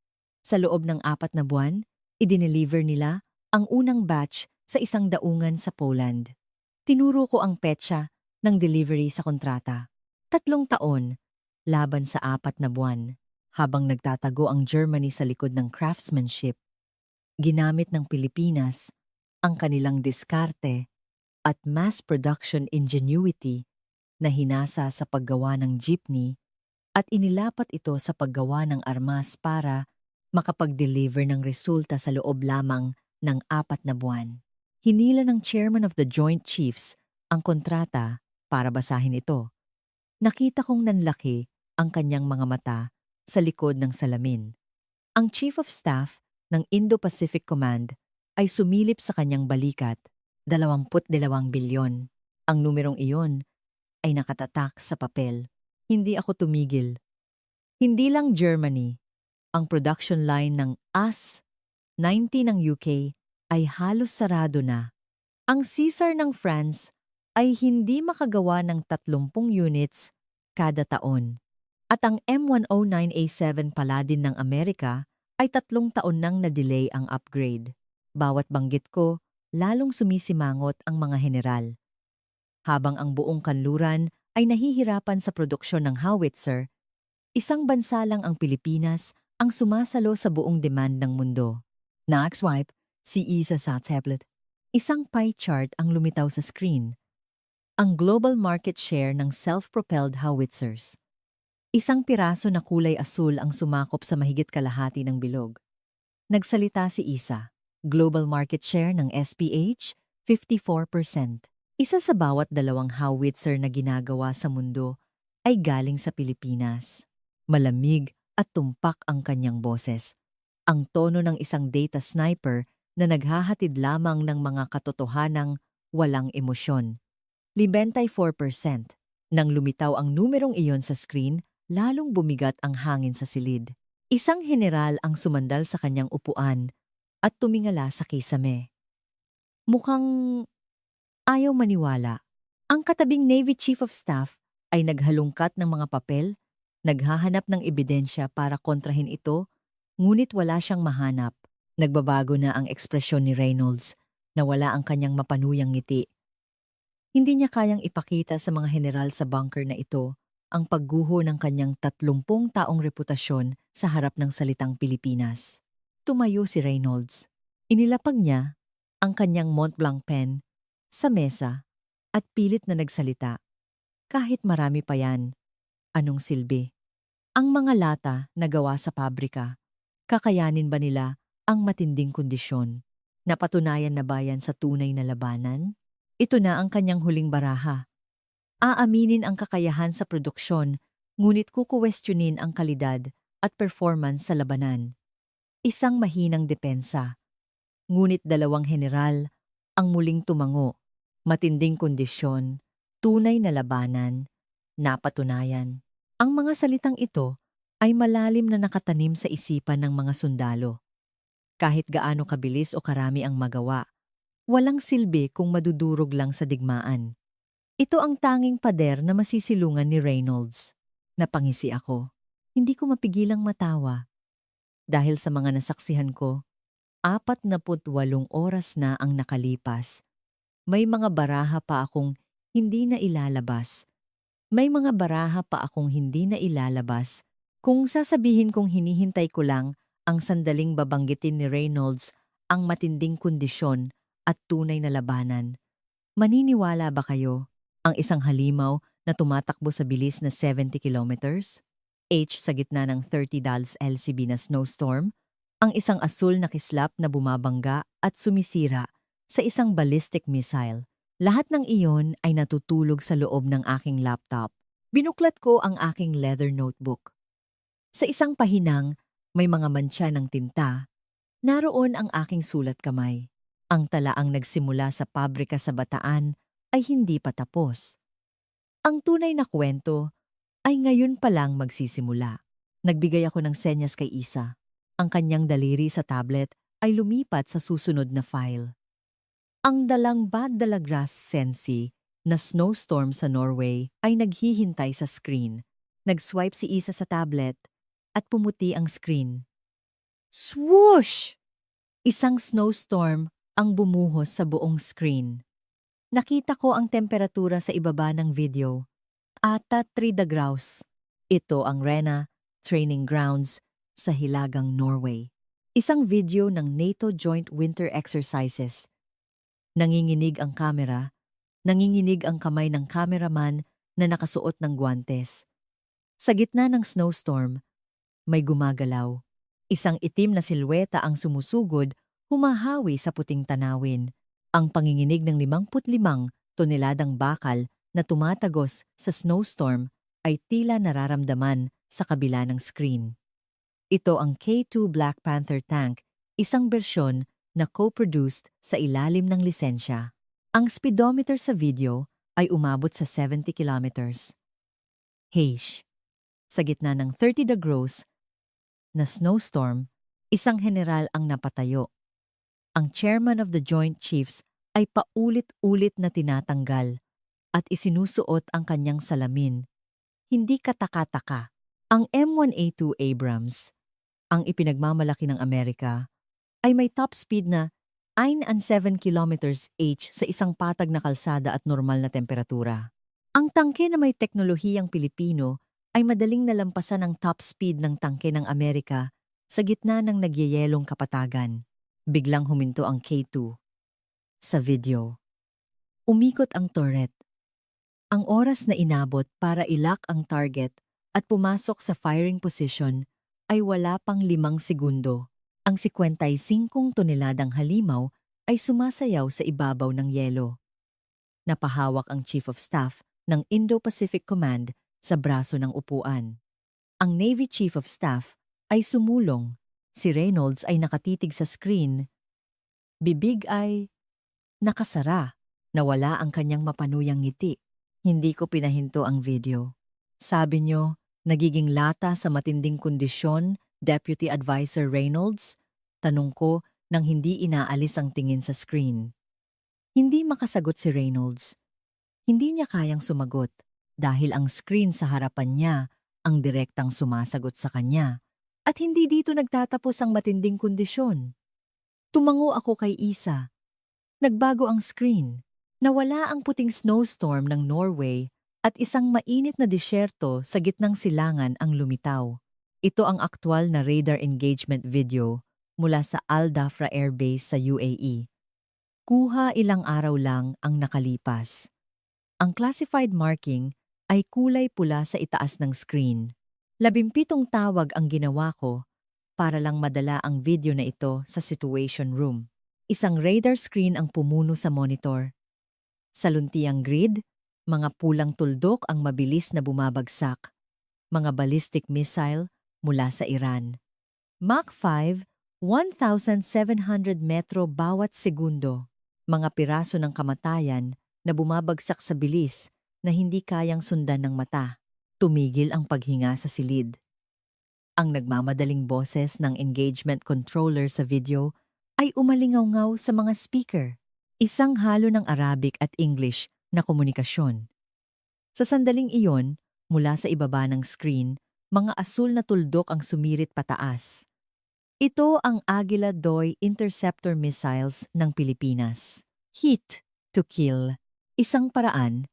Sa loob ng 4 na buwan, idineliver nila ang unang batch sa isang daungan sa Poland. Tinuro ko ang petsa ng delivery sa kontrata. 3 taon, laban sa 4 na buwan, habang nagtatago ang Germany sa likod ng craftsmanship. Ginamit ng Pilipinas ang kanilang diskarte at mass production ingenuity na hinasa sa paggawa ng jeepney at inilapat ito sa paggawa ng armas para makapag-deliver ng resulta sa loob lamang ng 4 na buwan. Hinila ng Chairman of the Joint Chiefs ang kontrata para basahin ito. Nakita kong nanlaki ang kanyang mga mata sa likod ng salamin. Ang Chief of Staff ng Indo-Pacific Command ay sumilip sa kanyang balikat, 22 bilyon. Ang numerong iyon ay nakatatak sa papel. Hindi ako tumigil. Hindi lang Germany, ang production line ng AS-90 ng UK ay halos sarado na. Ang Caesar ng France ay hindi makagawa ng 30 units kada taon. At ang M109A7 Paladin ng Amerika ay 3 taon nang na-delay ang upgrade. Bawat banggit ko, lalong sumisimangot ang mga general. Habang ang buong kanluran ay nahihirapan sa produksyon ng howitzer, isang bansa lang ang Pilipinas ang sumasalo sa buong demand ng mundo. Next swipe, si Isa sa tablet. Isang pie chart ang lumitaw sa screen. Ang global market share ng self-propelled howitzers. Isang piraso na kulay asul ang sumakop sa mahigit kalahati ng bilog. Nagsalita si Isa. Global market share ng SPH, 54%. Isa sa bawat 2 howitzer na ginagawa sa mundo ay galing sa Pilipinas. Malamig at tumpak ang kanyang boses. Ang tono ng isang data sniper na naghahatid lamang ng mga katotohanang walang emosyon. 54%. Nang lumitaw ang numerong iyon sa screen, lalong bumigat ang hangin sa silid. Isang general ang sumandal sa kanyang upuan at tumingala sa kisame. Mukhang ayaw maniwala. Ang katabing Navy Chief of Staff ay naghalungkat ng mga papel, naghahanap ng ebidensya para kontrahin ito, ngunit wala siyang mahanap. Nagbabago na ang ekspresyon ni Reynolds, na wala ang kanyang mapanuyang ngiti. Hindi niya kayang ipakita sa mga general sa bunker na ito ang pagguho ng kanyang 30 taong reputasyon sa harap ng salitang Pilipinas. Tumayo si Reynolds. Inilapag niya ang kanyang Montblanc pen sa mesa at pilit na nagsalita. Kahit marami pa yan, anong silbi? Ang mga lata na gawa sa pabrika, kakayanin ba nila ang matinding kondisyon? Napatunayan na ba yan sa tunay na labanan? Ito na ang kanyang huling baraha. Aaminin ang kakayahan sa produksyon, ngunit kukuwestiyonin ang kalidad at performance sa labanan. Isang mahinang depensa. Ngunit 2 general ang muling tumango. Matinding kondisyon, tunay na labanan, napatunayan. Ang mga salitang ito ay malalim na nakatanim sa isipan ng mga sundalo. Kahit gaano kabilis o karami ang magawa, walang silbi kung madudurog lang sa digmaan. Ito ang tanging pader na masisilungan ni Reynolds. Napangisi ako. Hindi ko mapigilang matawa. Dahil sa mga nasaksihan ko, 48 oras na ang nakalipas. May mga baraha pa akong hindi na ilalabas. Kung sasabihin kong hinihintay ko lang ang sandaling babanggitin ni Reynolds ang matinding kondisyon at tunay na labanan. Maniniwala ba kayo ang isang halimaw na tumatakbo sa bilis na 70 kilometers? Sa gitna ng 30 dals LCB na snowstorm, ang isang asul na kislap na bumabangga at sumisira sa isang ballistic missile. Lahat ng iyon ay natutulog sa loob ng aking laptop. Binuklat ko ang aking leather notebook. Sa isang pahinang, may mga mantsa ng tinta. Naroon ang aking sulat kamay. Ang talaang nagsimula sa pabrika sa Bataan ay hindi pa tapos. Ang tunay na kwento ay ngayon pa lang magsisimula. Nagbigay ako ng senyas kay Isa. Ang kanyang daliri sa tablet ay lumipat sa susunod na file. Ang dalang Bad Dalagras Sensi na snowstorm sa Norway ay naghihintay sa screen. Nag-swipe si Isa sa tablet at pumuti ang screen. Swoosh! Isang snowstorm ang bumuhos sa buong screen. Nakita ko ang temperatura sa ibaba ng video. Ata 3 degrees. Ito ang Rena Training Grounds sa Hilagang Norway. Isang video ng NATO Joint Winter Exercises. Nanginginig ang kamera, nanginginig ang kamay ng cameraman na nakasuot ng guwantes. Sa gitna ng snowstorm, may gumagalaw. Isang itim na silweta ang sumusugod, humahawi sa puting tanawin. Ang panginginig ng 55 toneladang bakal na tumatagos sa snowstorm ay tila nararamdaman sa kabila ng screen. Ito ang K2 Black Panther tank, isang bersyon na co-produced sa ilalim ng lisensya. Ang speedometer sa video ay umabot sa 70 kilometers. Sa gitna ng 30 degrees na snowstorm, isang general ang napatayo. Ang chairman of the Joint Chiefs ay paulit-ulit na tinatanggal at isinusuot ang kanyang salamin. Hindi kataka-taka. Ang M1A2 Abrams, ang ipinagmamalaki ng Amerika, ay may top speed na 9 and 7 kilometers h sa isang patag na kalsada at normal na temperatura. Ang tangke na may teknolohiyang Pilipino ay madaling nalampasan ang top speed ng tangke ng Amerika sa gitna ng nagyayelong kapatagan. Biglang huminto ang K2. Sa video, umikot ang turret. Ang oras na inabot para ilock ang target at pumasok sa firing position ay wala pang 5 segundo. Ang 55 toneladang halimaw ay sumasayaw sa ibabaw ng yelo. Napahawak ang Chief of Staff ng Indo-Pacific Command sa braso ng upuan. Ang Navy Chief of Staff ay sumulong. Si Reynolds ay nakatitig sa screen. Bibig ay nakasara. Nawala ang kanyang mapanuyang ngiti. Hindi ko pinahinto ang video. Sabi niyo, nagiging lata sa matinding kondisyon, Deputy Advisor Reynolds? Tanong ko nang hindi inaalis ang tingin sa screen. Hindi makasagot si Reynolds. Hindi niya kayang sumagot dahil ang screen sa harapan niya ang direktang sumasagot sa kanya at hindi dito nagtatapos ang matinding kondisyon. Tumango ako kay Isa. Nagbago ang screen. Nawala ang puting snowstorm ng Norway at isang mainit na disyerto sa gitnang silangan ang lumitaw. Ito ang aktwal na radar engagement video mula sa Al Dhafra Air Base sa UAE. Kuha ilang araw lang ang nakalipas. Ang classified marking ay kulay pula sa itaas ng screen. 17 tawag ang ginawa ko para lang madala ang video na ito sa situation room. Isang radar screen ang pumuno sa monitor. Sa luntiang grid, mga pulang tuldok ang mabilis na bumabagsak. Mga ballistic missile mula sa Iran. Mach 5, 1,700 metro bawat segundo. Mga piraso ng kamatayan na bumabagsak sa bilis na hindi kayang sundan ng mata. Tumigil ang paghinga sa silid. Ang nagmamadaling boses ng engagement controller sa video ay umalingaw-ngaw sa mga speaker. Isang halo ng Arabic at English na komunikasyon. Sa sandaling iyon, mula sa ibaba ng screen, mga asul na tuldok ang sumirit pataas. Ito ang Agila Doy Interceptor Missiles ng Pilipinas. Hit to kill. Isang paraan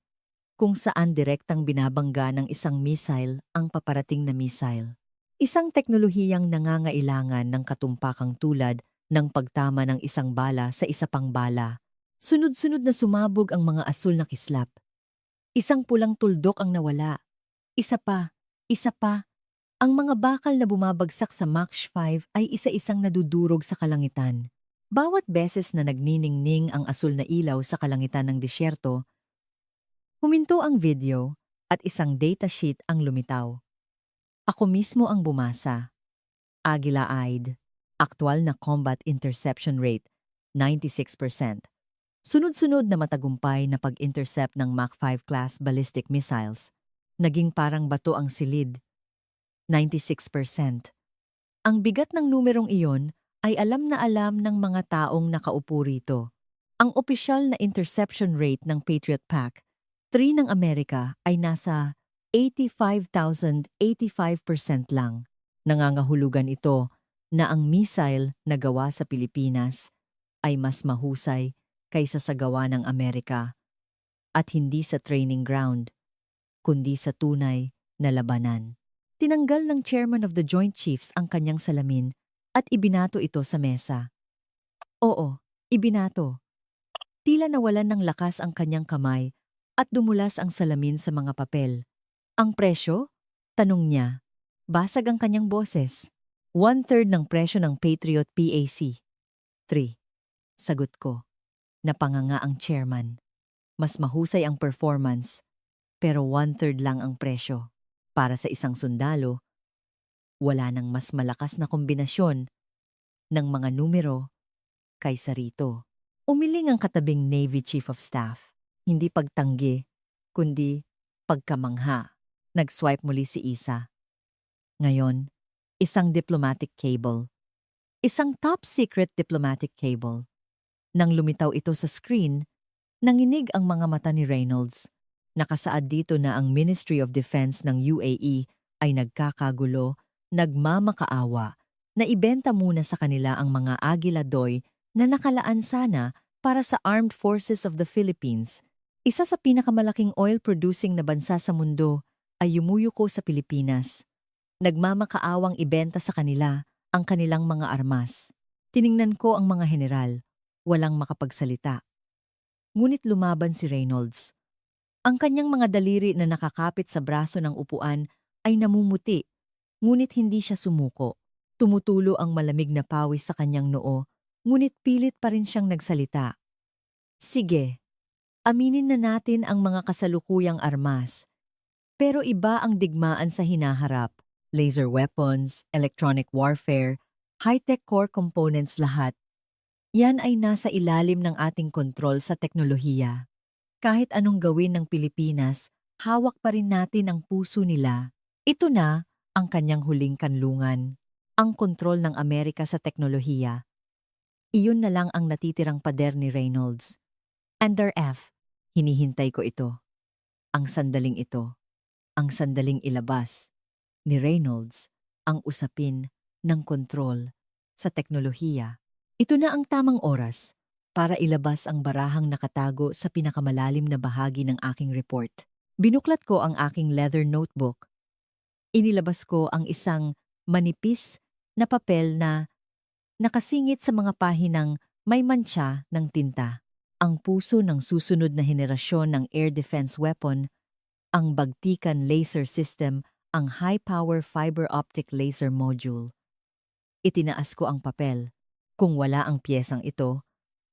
kung saan direktang binabangga ng isang missile ang paparating na missile. Isang teknolohiyang nangangailangan ng katumpakang tulad ng pagtama ng isang bala sa isa pang bala. Sunod-sunod na sumabog ang mga asul na kislap. Isang pulang tuldok ang nawala. Isa pa, isa pa. Ang mga bakal na bumabagsak sa Mach 5 ay isa-isang nadudurog sa kalangitan. Bawat beses na nagniningning ang asul na ilaw sa kalangitan ng disyerto, huminto ang video at isang datasheet ang lumitaw. Ako mismo ang bumasa. Agila-eyed. Aktual na combat interception rate, 96%. Sunod-sunod na matagumpay na pag-intercept ng Mach 5 class ballistic missiles. Naging parang bato ang silid, 96%. Ang bigat ng numerong iyon ay alam na alam ng mga taong nakaupo rito. Ang opisyal na interception rate ng Patriot Pack, 3 ng Amerika ay nasa 85% lang. Nangangahulugan ito na ang missile na gawa sa Pilipinas ay mas mahusay kaysa sa gawa ng Amerika at hindi sa training ground, kundi sa tunay na labanan. Tinanggal ng Chairman of the Joint Chiefs ang kanyang salamin at ibinato ito sa mesa. Oo, ibinato. Tila nawalan ng lakas ang kanyang kamay at dumulas ang salamin sa mga papel. Ang presyo? Tanong niya. Basag ang kanyang boses. 1/3 ng presyo ng Patriot PAC. 3. Sagot ko. Napanganga ang chairman. Mas mahusay ang performance, pero 1/3 lang ang presyo. Para sa isang sundalo, wala nang mas malakas na kombinasyon ng mga numero kaysa rito. Umiling ang katabing Navy Chief of Staff. Hindi pagtanggi, kundi pagkamangha. Nag-swipe muli si Isa. Ngayon, isang diplomatic cable. Isang top-secret diplomatic cable. Nang lumitaw ito sa screen, nanginig ang mga mata ni Reynolds. Nakasaad dito na ang Ministry of Defense ng UAE ay nagkakagulo, nagmamakaawa, na ibenta muna sa kanila ang mga Agila Doy na nakalaan sana para sa Armed Forces of the Philippines. Isa sa pinakamalaking oil-producing na bansa sa mundo ay yumuyuko sa Pilipinas. Nagmamakaawang ibenta sa kanila ang kanilang mga armas. Tiningnan ko ang mga general, walang makapagsalita. Ngunit lumaban si Reynolds. Ang kanyang mga daliri na nakakapit sa braso ng upuan ay namumuti, ngunit hindi siya sumuko. Tumutulo ang malamig na pawis sa kanyang noo, ngunit pilit pa rin siyang nagsalita. Sige, aminin na natin ang mga kasalukuyang armas. Pero iba ang digmaan sa hinaharap. Laser weapons, electronic warfare, high-tech core components lahat. Yan ay nasa ilalim ng ating kontrol sa teknolohiya. Kahit anong gawin ng Pilipinas, hawak pa rin natin ang puso nila. Ito na ang kanyang huling kanlungan, ang kontrol ng Amerika sa teknolohiya. Iyon na lang ang natitirang pader ni Reynolds. Under F, hinihintay ko ito. Ang sandaling ito, ang sandaling ilabas ni Reynolds ang usapin ng kontrol sa teknolohiya. Ito na ang tamang oras para ilabas ang barahang nakatago sa pinakamalalim na bahagi ng aking report. Binuklat ko ang aking leather notebook. Inilabas ko ang isang manipis na papel na nakasingit sa mga pahinang may mantsa ng tinta. Ang puso ng susunod na henerasyon ng air defense weapon, ang bagtikan laser system, ang high-power fiber optic laser module. Itinaas ko ang papel. Kung wala ang piyesang ito,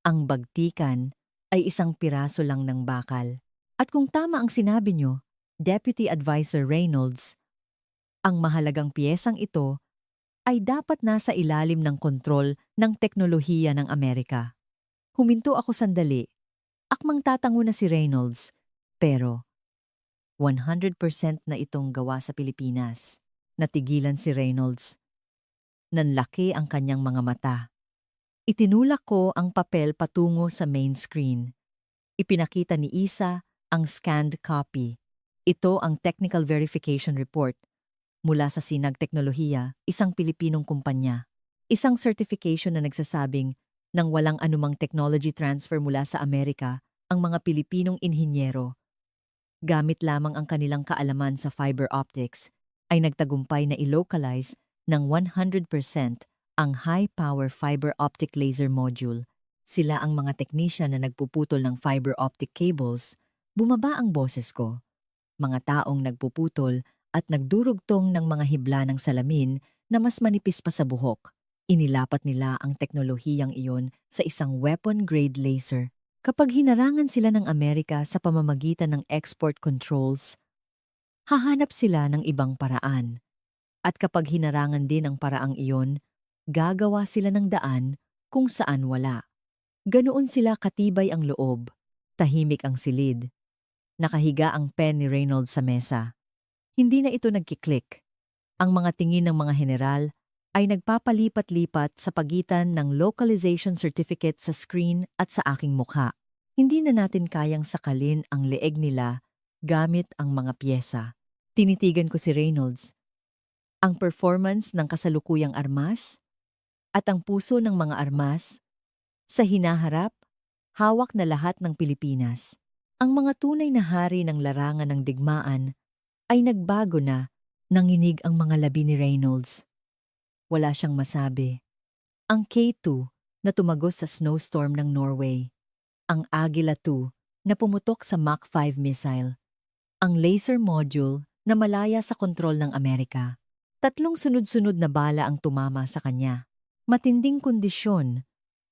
ang bagtikan ay isang piraso lang ng bakal. At kung tama ang sinabi nyo, Deputy Advisor Reynolds, ang mahalagang piyesang ito ay dapat nasa ilalim ng kontrol ng teknolohiya ng Amerika. Huminto ako sandali. Akmang tatango na si Reynolds, pero 100% na itong gawa sa Pilipinas. Natigilan si Reynolds. Nanlaki ang kanyang mga mata. Itinulak ko ang papel patungo sa main screen. Ipinakita ni Isa ang scanned copy. Ito ang technical verification report mula sa Sinag Teknolohiya, isang Pilipinong kumpanya. Isang certification na nagsasabing nang walang anumang technology transfer mula sa Amerika ang mga Pilipinong inhinyero. Gamit lamang ang kanilang kaalaman sa fiber optics, ay nagtagumpay na i-localize ng 100% ang high-power fiber optic laser module. Sila ang mga technician na nagpuputol ng fiber optic cables. Bumaba ang boses ko. Mga taong nagpuputol at nagdurugtong ng mga hibla ng salamin na mas manipis pa sa buhok. Inilapat nila ang teknolohiyang iyon sa isang weapon-grade laser. Kapag hinarangan sila ng Amerika sa pamamagitan ng export controls, hahanap sila ng ibang paraan. At kapag hinarangan din ang paraang iyon, gagawa sila ng daan kung saan wala. Ganoon sila katibay ang loob, tahimik ang silid. Nakahiga ang pen ni Reynolds sa mesa. Hindi na ito nagkiklik. Ang mga tingin ng mga general ay nagpapalipat-lipat sa pagitan ng localization certificate sa screen at sa aking mukha. Hindi na natin kayang sakalin ang leeg nila gamit ang mga pyesa. Tinitigan ko si Reynolds. Ang performance ng kasalukuyang armas at ang puso ng mga armas sa hinaharap, hawak na lahat ng Pilipinas. Ang mga tunay na hari ng larangan ng digmaan ay nagbago na, nanginig ang mga labi ni Reynolds. Wala siyang masabi. Ang K2 na tumagos sa snowstorm ng Norway. Ang Agila 2 na pumutok sa Mach 5 missile. Ang laser module na malaya sa kontrol ng Amerika. 3 sunod-sunod na bala ang tumama sa kanya. Matinding kondisyon,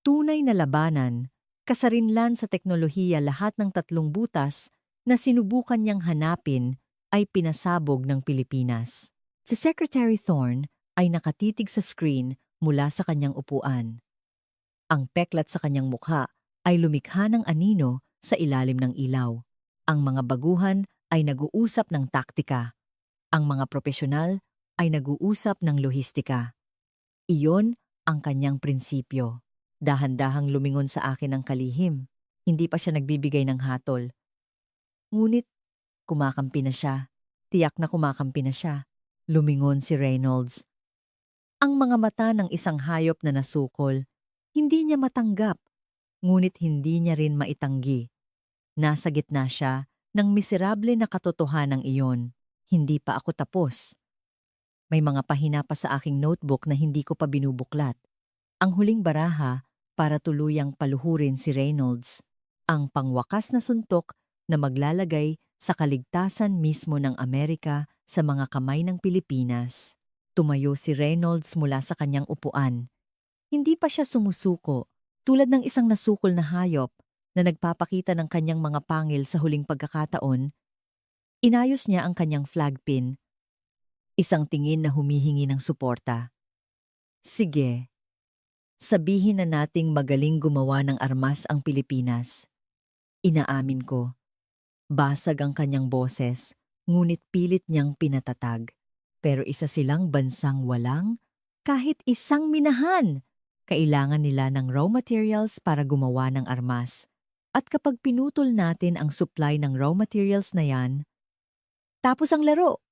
tunay na labanan, kasarinlan sa teknolohiya. Lahat ng 3 butas na sinubukan niyang hanapin ay pinasabog ng Pilipinas. Si Secretary Thorne ay nakatitig sa screen mula sa kanyang upuan. Ang peklat sa kanyang mukha ay lumikha ng anino sa ilalim ng ilaw. Ang mga baguhan ay nag-uusap ng taktika. Ang mga propesyonal ay nag-uusap ng lohistika. Iyon ang kanyang prinsipyo. Dahan-dahang lumingon sa akin ang kalihim. Hindi pa siya nagbibigay ng hatol. Ngunit, kumakampi na siya. Tiyak na kumakampi na siya. Lumingon si Reynolds. Ang mga mata ng isang hayop na nasukol, hindi niya matanggap, ngunit hindi niya rin maitanggi. Nasa gitna siya ng miserable na katotohanan iyon. Hindi pa ako tapos. May mga pahina pa sa aking notebook na hindi ko pa binubuklat. Ang huling baraha para tuluyang paluhurin si Reynolds. Ang pangwakas na suntok na maglalagay sa kaligtasan mismo ng Amerika sa mga kamay ng Pilipinas. Tumayo si Reynolds mula sa kanyang upuan. Hindi pa siya sumusuko, tulad ng isang nasukol na hayop na nagpapakita ng kanyang mga pangil sa huling pagkakataon. Inayos niya ang kanyang flag pin. Isang tingin na humihingi ng suporta. Sige, sabihin na nating magaling gumawa ng armas ang Pilipinas. Inaamin ko. Basag ang kanyang boses, ngunit pilit niyang pinatatag. Pero isa silang bansang walang kahit isang minahan. Kailangan nila ng raw materials para gumawa ng armas. At kapag pinutol natin ang supply ng raw materials na yan, tapos ang laro.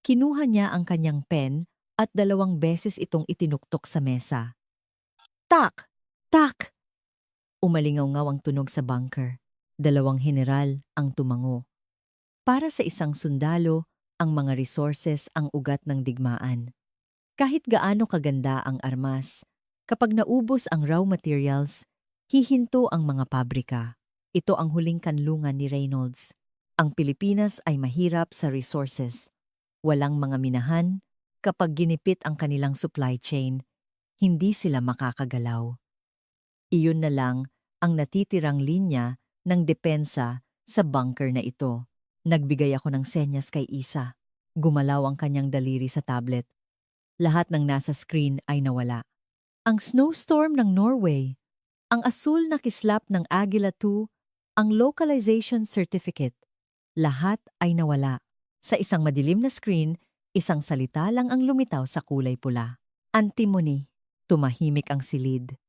Kinuha niya ang kanyang pen at 2 beses itong itinuktok sa mesa. Tak! Tak! Umalingaw-ngaw ang tunog sa bunker. 2 general ang tumango. Para sa isang sundalo, ang mga resources ang ugat ng digmaan. Kahit gaano kaganda ang armas, kapag naubos ang raw materials, hihinto ang mga pabrika. Ito ang huling kanlungan ni Reynolds. Ang Pilipinas ay mahirap sa resources. Walang mga minahan. Kapag ginipit ang kanilang supply chain, hindi sila makakagalaw. Iyon na lang ang natitirang linya ng depensa sa bunker na ito. Nagbigay ako ng senyas kay Isa. Gumalaw ang kanyang daliri sa tablet. Lahat ng nasa screen ay nawala. Ang snowstorm ng Norway, ang asul na kislap ng Agila 2, ang localization certificate. Lahat ay nawala. Sa isang madilim na screen, isang salita lang ang lumitaw sa kulay pula. Antimony. Tumahimik ang silid.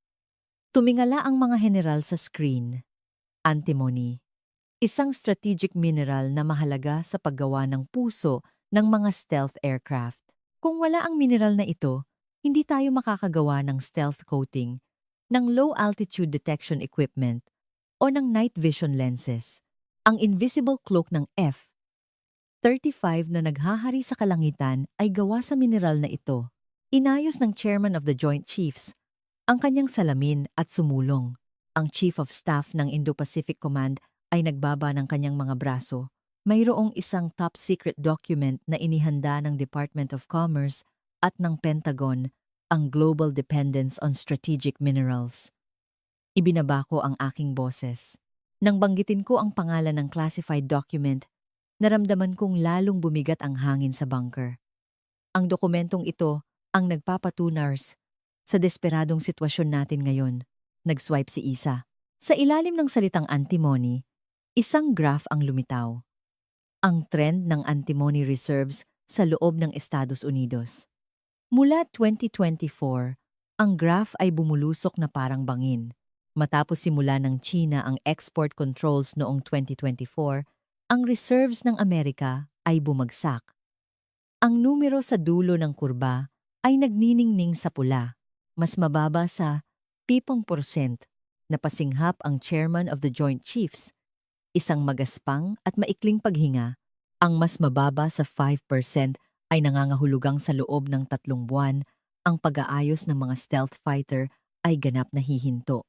Tumingala ang mga general sa screen. Antimony. Isang strategic mineral na mahalaga sa paggawa ng puso ng mga stealth aircraft. Kung wala ang mineral na ito, hindi tayo makakagawa ng stealth coating, ng low-altitude detection equipment, o ng night vision lenses. Ang invisible cloak ng F-35 na naghahari sa kalangitan ay gawa sa mineral na ito. Inayos ng Chairman of the Joint Chiefs ang kanyang salamin at sumulong. Ang Chief of Staff ng Indo-Pacific Command ay nagbaba ng kanyang mga braso. Mayroong isang top-secret document na inihanda ng Department of Commerce at ng Pentagon, ang Global Dependence on Strategic Minerals. Ibinaba ko ang aking boses. Nang banggitin ko ang pangalan ng classified document, naramdaman kong lalong bumigat ang hangin sa bunker. Ang dokumentong ito ang nagpapatunars sa desperadong sitwasyon natin ngayon. Nag-swipe si Isa. Sa ilalim ng salitang antimony, isang graph ang lumitaw. Ang trend ng antimony reserves sa loob ng Estados Unidos. Mula 2024, ang graph ay bumulusok na parang bangin. Matapos simula ng China ang export controls noong 2024, ang reserves ng Amerika ay bumagsak. Ang numero sa dulo ng kurba ay nagniningning sa pula, mas mababa sa 7% na pasinghap ang Chairman of the Joint Chiefs, isang magaspang at maikling paghinga. Ang mas mababa sa 5% ay nangangahulugang sa loob ng 3 buwan, ang pag-aayos ng mga stealth fighter ay ganap na hihinto.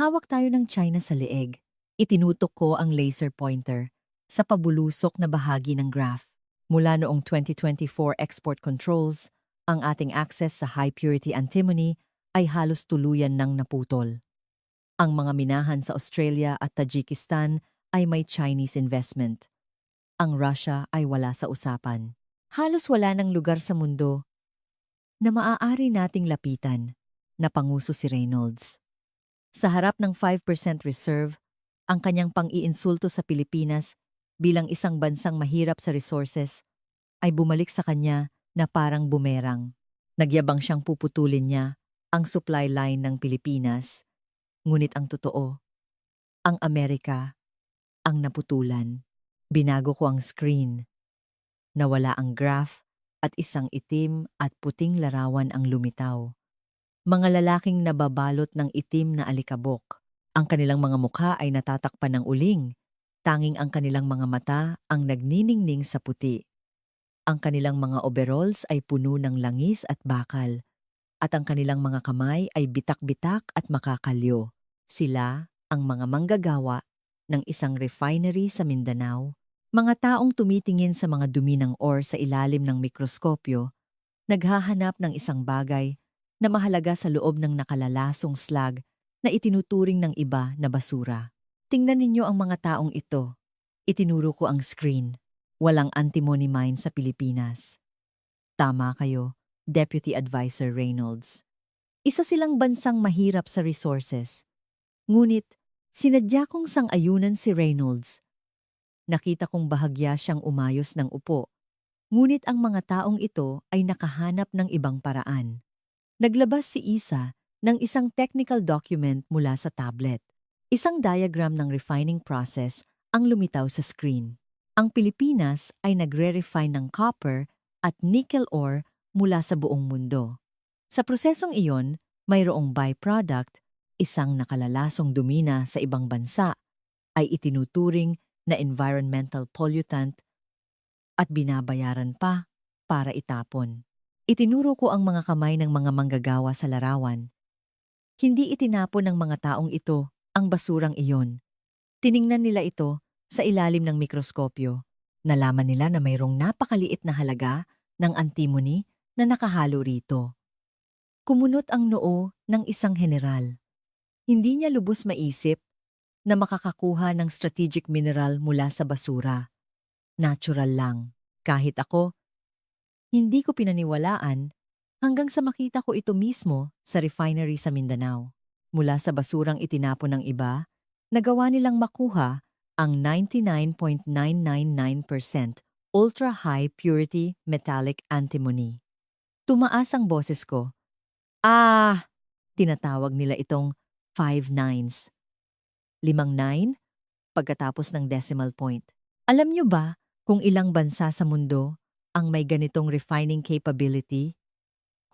Hawak tayo ng China sa leeg. Itinutok ko ang laser pointer sa pabulusok na bahagi ng graph. Mula noong 2024 export controls, ang ating access sa high-purity antimony ay halos tuluyan nang naputol. Ang mga minahan sa Australia at Tajikistan ay may Chinese investment. Ang Russia ay wala sa usapan. Halos wala ng lugar sa mundo na maaari nating lapitan, napanguso si Reynolds. Sa harap ng 5% reserve, ang kanyang pang-iinsulto sa Pilipinas bilang isang bansang mahirap sa resources ay bumalik sa kanya na parang bumerang. Nagyabang siyang puputulin niya ang supply line ng Pilipinas, ngunit ang totoo, ang Amerika ang naputulan. Binago ko ang screen. Nawala ang graph at isang itim at puting larawan ang lumitaw. Mga lalaking nababalot ng itim na alikabok. Ang kanilang mga mukha ay natatakpan ng uling. Tanging ang kanilang mga mata ang nagniningning sa puti. Ang kanilang mga overalls ay puno ng langis at bakal. At ang kanilang mga kamay ay bitak-bitak at makakalyo. Sila ang mga manggagawa ng isang refinery sa Mindanao. Mga taong tumitingin sa mga dumi ng ore sa ilalim ng mikroskopyo, naghahanap ng isang bagay na mahalaga sa loob ng nakalalasong slag na itinuturing ng iba na basura. Tingnan ninyo ang mga taong ito. Itinuro ko ang screen. Walang antimony mine sa Pilipinas. Tama kayo, Deputy Advisor Reynolds. Isa silang bansang mahirap sa resources. Ngunit, sinadya kong sang-ayunan si Reynolds. Nakita kong bahagya siyang umayos ng upo. Ngunit ang mga taong ito ay nakahanap ng ibang paraan. Naglabas si Isa ng isang technical document mula sa tablet. Isang diagram ng refining process ang lumitaw sa screen. Ang Pilipinas ay nagre-refine ng copper at nickel ore mula sa buong mundo. Sa prosesong iyon, mayroong byproduct, isang nakalalasong dumina sa ibang bansa, ay itinuturing na environmental pollutant at binabayaran pa para itapon. Itinuro ko ang mga kamay ng mga manggagawa sa larawan. Hindi itinapon ng mga taong ito ang basurang iyon. Tiningnan nila ito sa ilalim ng mikroskopyo. Nalaman nila na mayroong napakaliit na halaga ng antimony na nakahalo rito. Kumunot ang noo ng isang general. Hindi niya lubos maisip na makakakuha ng strategic mineral mula sa basura. Natural lang. Kahit ako, hindi ko pinaniwalaan hanggang sa makita ko ito mismo sa refinery sa Mindanao. Mula sa basurang itinapon ng iba, nagawa nilang makuha ang 99.999% ultra-high purity metallic antimony. Tumaas ang boses ko. Tinatawag nila itong 5 nines. 5 9 pagkatapos ng decimal point. Alam niyo ba kung ilang bansa sa mundo ang may ganitong refining capability?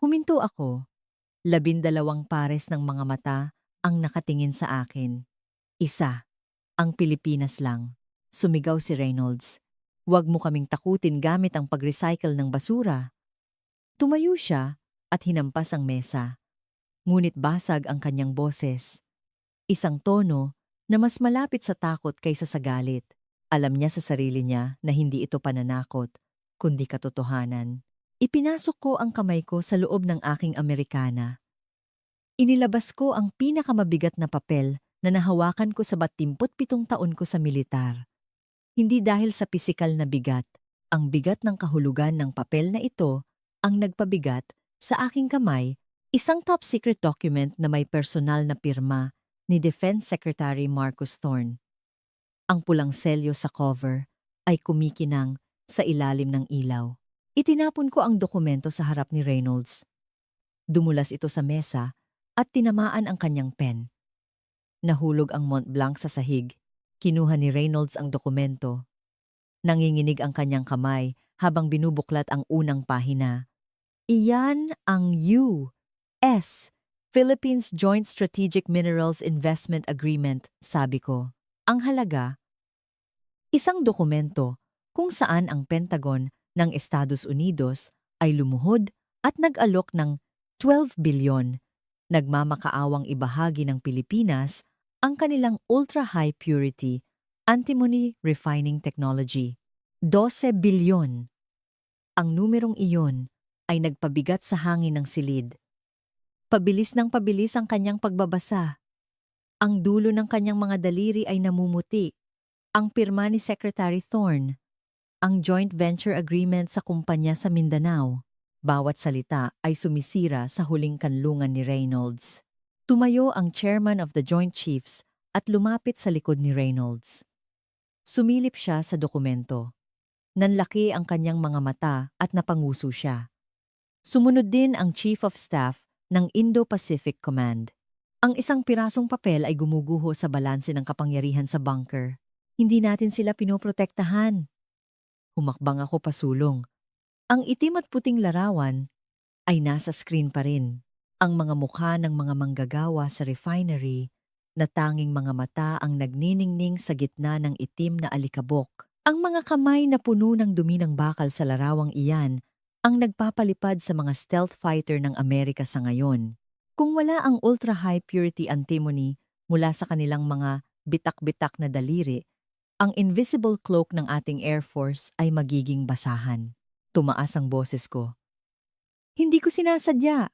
Huminto ako. 12 pares ng mga mata ang nakatingin sa akin. Isa. Ang Pilipinas lang. Sumigaw si Reynolds. Huwag mo kaming takutin gamit ang pag-recycle ng basura. Tumayo siya at hinampas ang mesa. Ngunit basag ang kanyang boses. Isang tono na mas malapit sa takot kaysa sa galit. Alam niya sa sarili niya na hindi ito pananakot, kundi katotohanan. Ipinasok ko ang kamay ko sa loob ng aking Amerikana. Inilabas ko ang pinakamabigat na papel na nahawakan ko sa 27 taon ko sa militar. Hindi dahil sa pisikal na bigat, ang bigat ng kahulugan ng papel na ito ang nagpabigat sa aking kamay, isang top secret document na may personal na pirma ni Defense Secretary Marcus Thorne. Ang pulang selyo sa cover ay kumikinang sa ilalim ng ilaw. Itinapon ko ang dokumento sa harap ni Reynolds. Dumulas ito sa mesa at tinamaan ang kanyang pen. Nahulog ang Mont Blanc sa sahig. Kinuha ni Reynolds ang dokumento. Nanginginig ang kanyang kamay habang binubuklat ang unang pahina. Iyan ang U.S. Philippines Joint Strategic Minerals Investment Agreement, sabi ko. Ang halaga, isang dokumento kung saan ang Pentagon ng Estados Unidos ay lumuhod at nag-alok ng 12 bilyon. Nagmamakaawang ibahagi ng Pilipinas ang kanilang ultra-high purity antimony refining technology. 12 bilyon. Ang numerong iyon ay nagpabigat sa hangin ng silid. Pabilis ng pabilis ang kanyang pagbabasa. Ang dulo ng kanyang mga daliri ay namumuti. Ang pirma ni Secretary Thorne. Ang joint venture agreement sa kumpanya sa Mindanao. Bawat salita ay sumisira sa huling kanlungan ni Reynolds. Tumayo ang chairman of the Joint Chiefs at lumapit sa likod ni Reynolds. Sumilip siya sa dokumento. Nanlaki ang kanyang mga mata at napanguso siya. Sumunod din ang Chief of Staff ng Indo-Pacific Command. Ang isang pirasong papel ay gumuguho sa balanse ng kapangyarihan sa bunker. Hindi natin sila pinoprotektahan. Humakbang ako pasulong. Ang itim at puting larawan ay nasa screen pa rin. Ang mga mukha ng mga manggagawa sa refinery na tanging mga mata ang nagniningning sa gitna ng itim na alikabok. Ang mga kamay na puno ng dumi ng bakal sa larawang iyan ang nagpapalipad sa mga stealth fighter ng Amerika sa ngayon. Kung wala ang ultra-high purity antimony mula sa kanilang mga bitak-bitak na daliri, ang invisible cloak ng ating Air Force ay magiging basahan. Tumaas ang boses ko. Hindi ko sinasadya.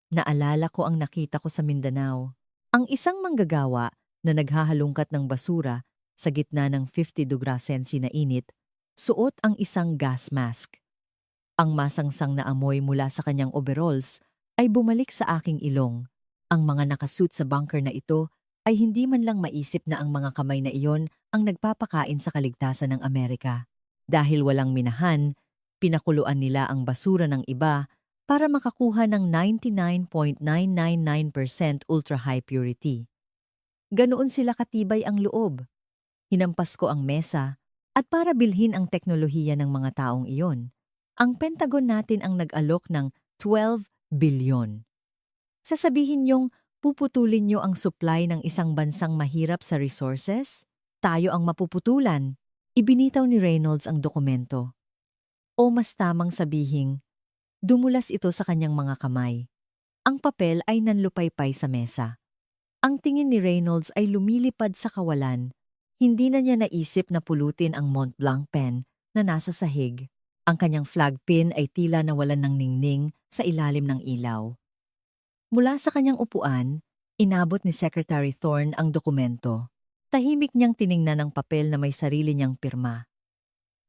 Naalala ko ang nakita ko sa Mindanao. Ang isang manggagawa na naghahalungkat ng basura sa gitna ng 50°C na init, suot ang isang gas mask. Ang masangsang na amoy mula sa kanyang overalls ay bumalik sa aking ilong. Ang mga nakasuit sa bunker na ito ay hindi man lang maisip na ang mga kamay na iyon ang nagpapakain sa kaligtasan ng Amerika. Dahil walang minahan, pinakuluan nila ang basura ng iba para makakuha ng 99.999% ultra-high purity. Ganoon sila katibay ang loob. Hinampas ko ang mesa at para bilhin ang teknolohiya ng mga taong iyon, ang Pentagon natin ang nag-alok ng 12 bilyon. Sasabihin niyong puputulin niyo ang supply ng isang bansang mahirap sa resources? Tayo ang mapuputulan. Ibinitaw ni Reynolds ang dokumento. O mas tamang sabihing, dumulas ito sa kanyang mga kamay. Ang papel ay nanlupaypay sa mesa. Ang tingin ni Reynolds ay lumilipad sa kawalan. Hindi na niya naisip na pulutin ang Mont Blanc pen na nasa sahig. Ang kanyang flag pin ay tila nawalan ng ningning sa ilalim ng ilaw. Mula sa kanyang upuan, inabot ni Secretary Thorne ang dokumento. Tahimik niyang tiningnan ang papel na may sarili niyang pirma.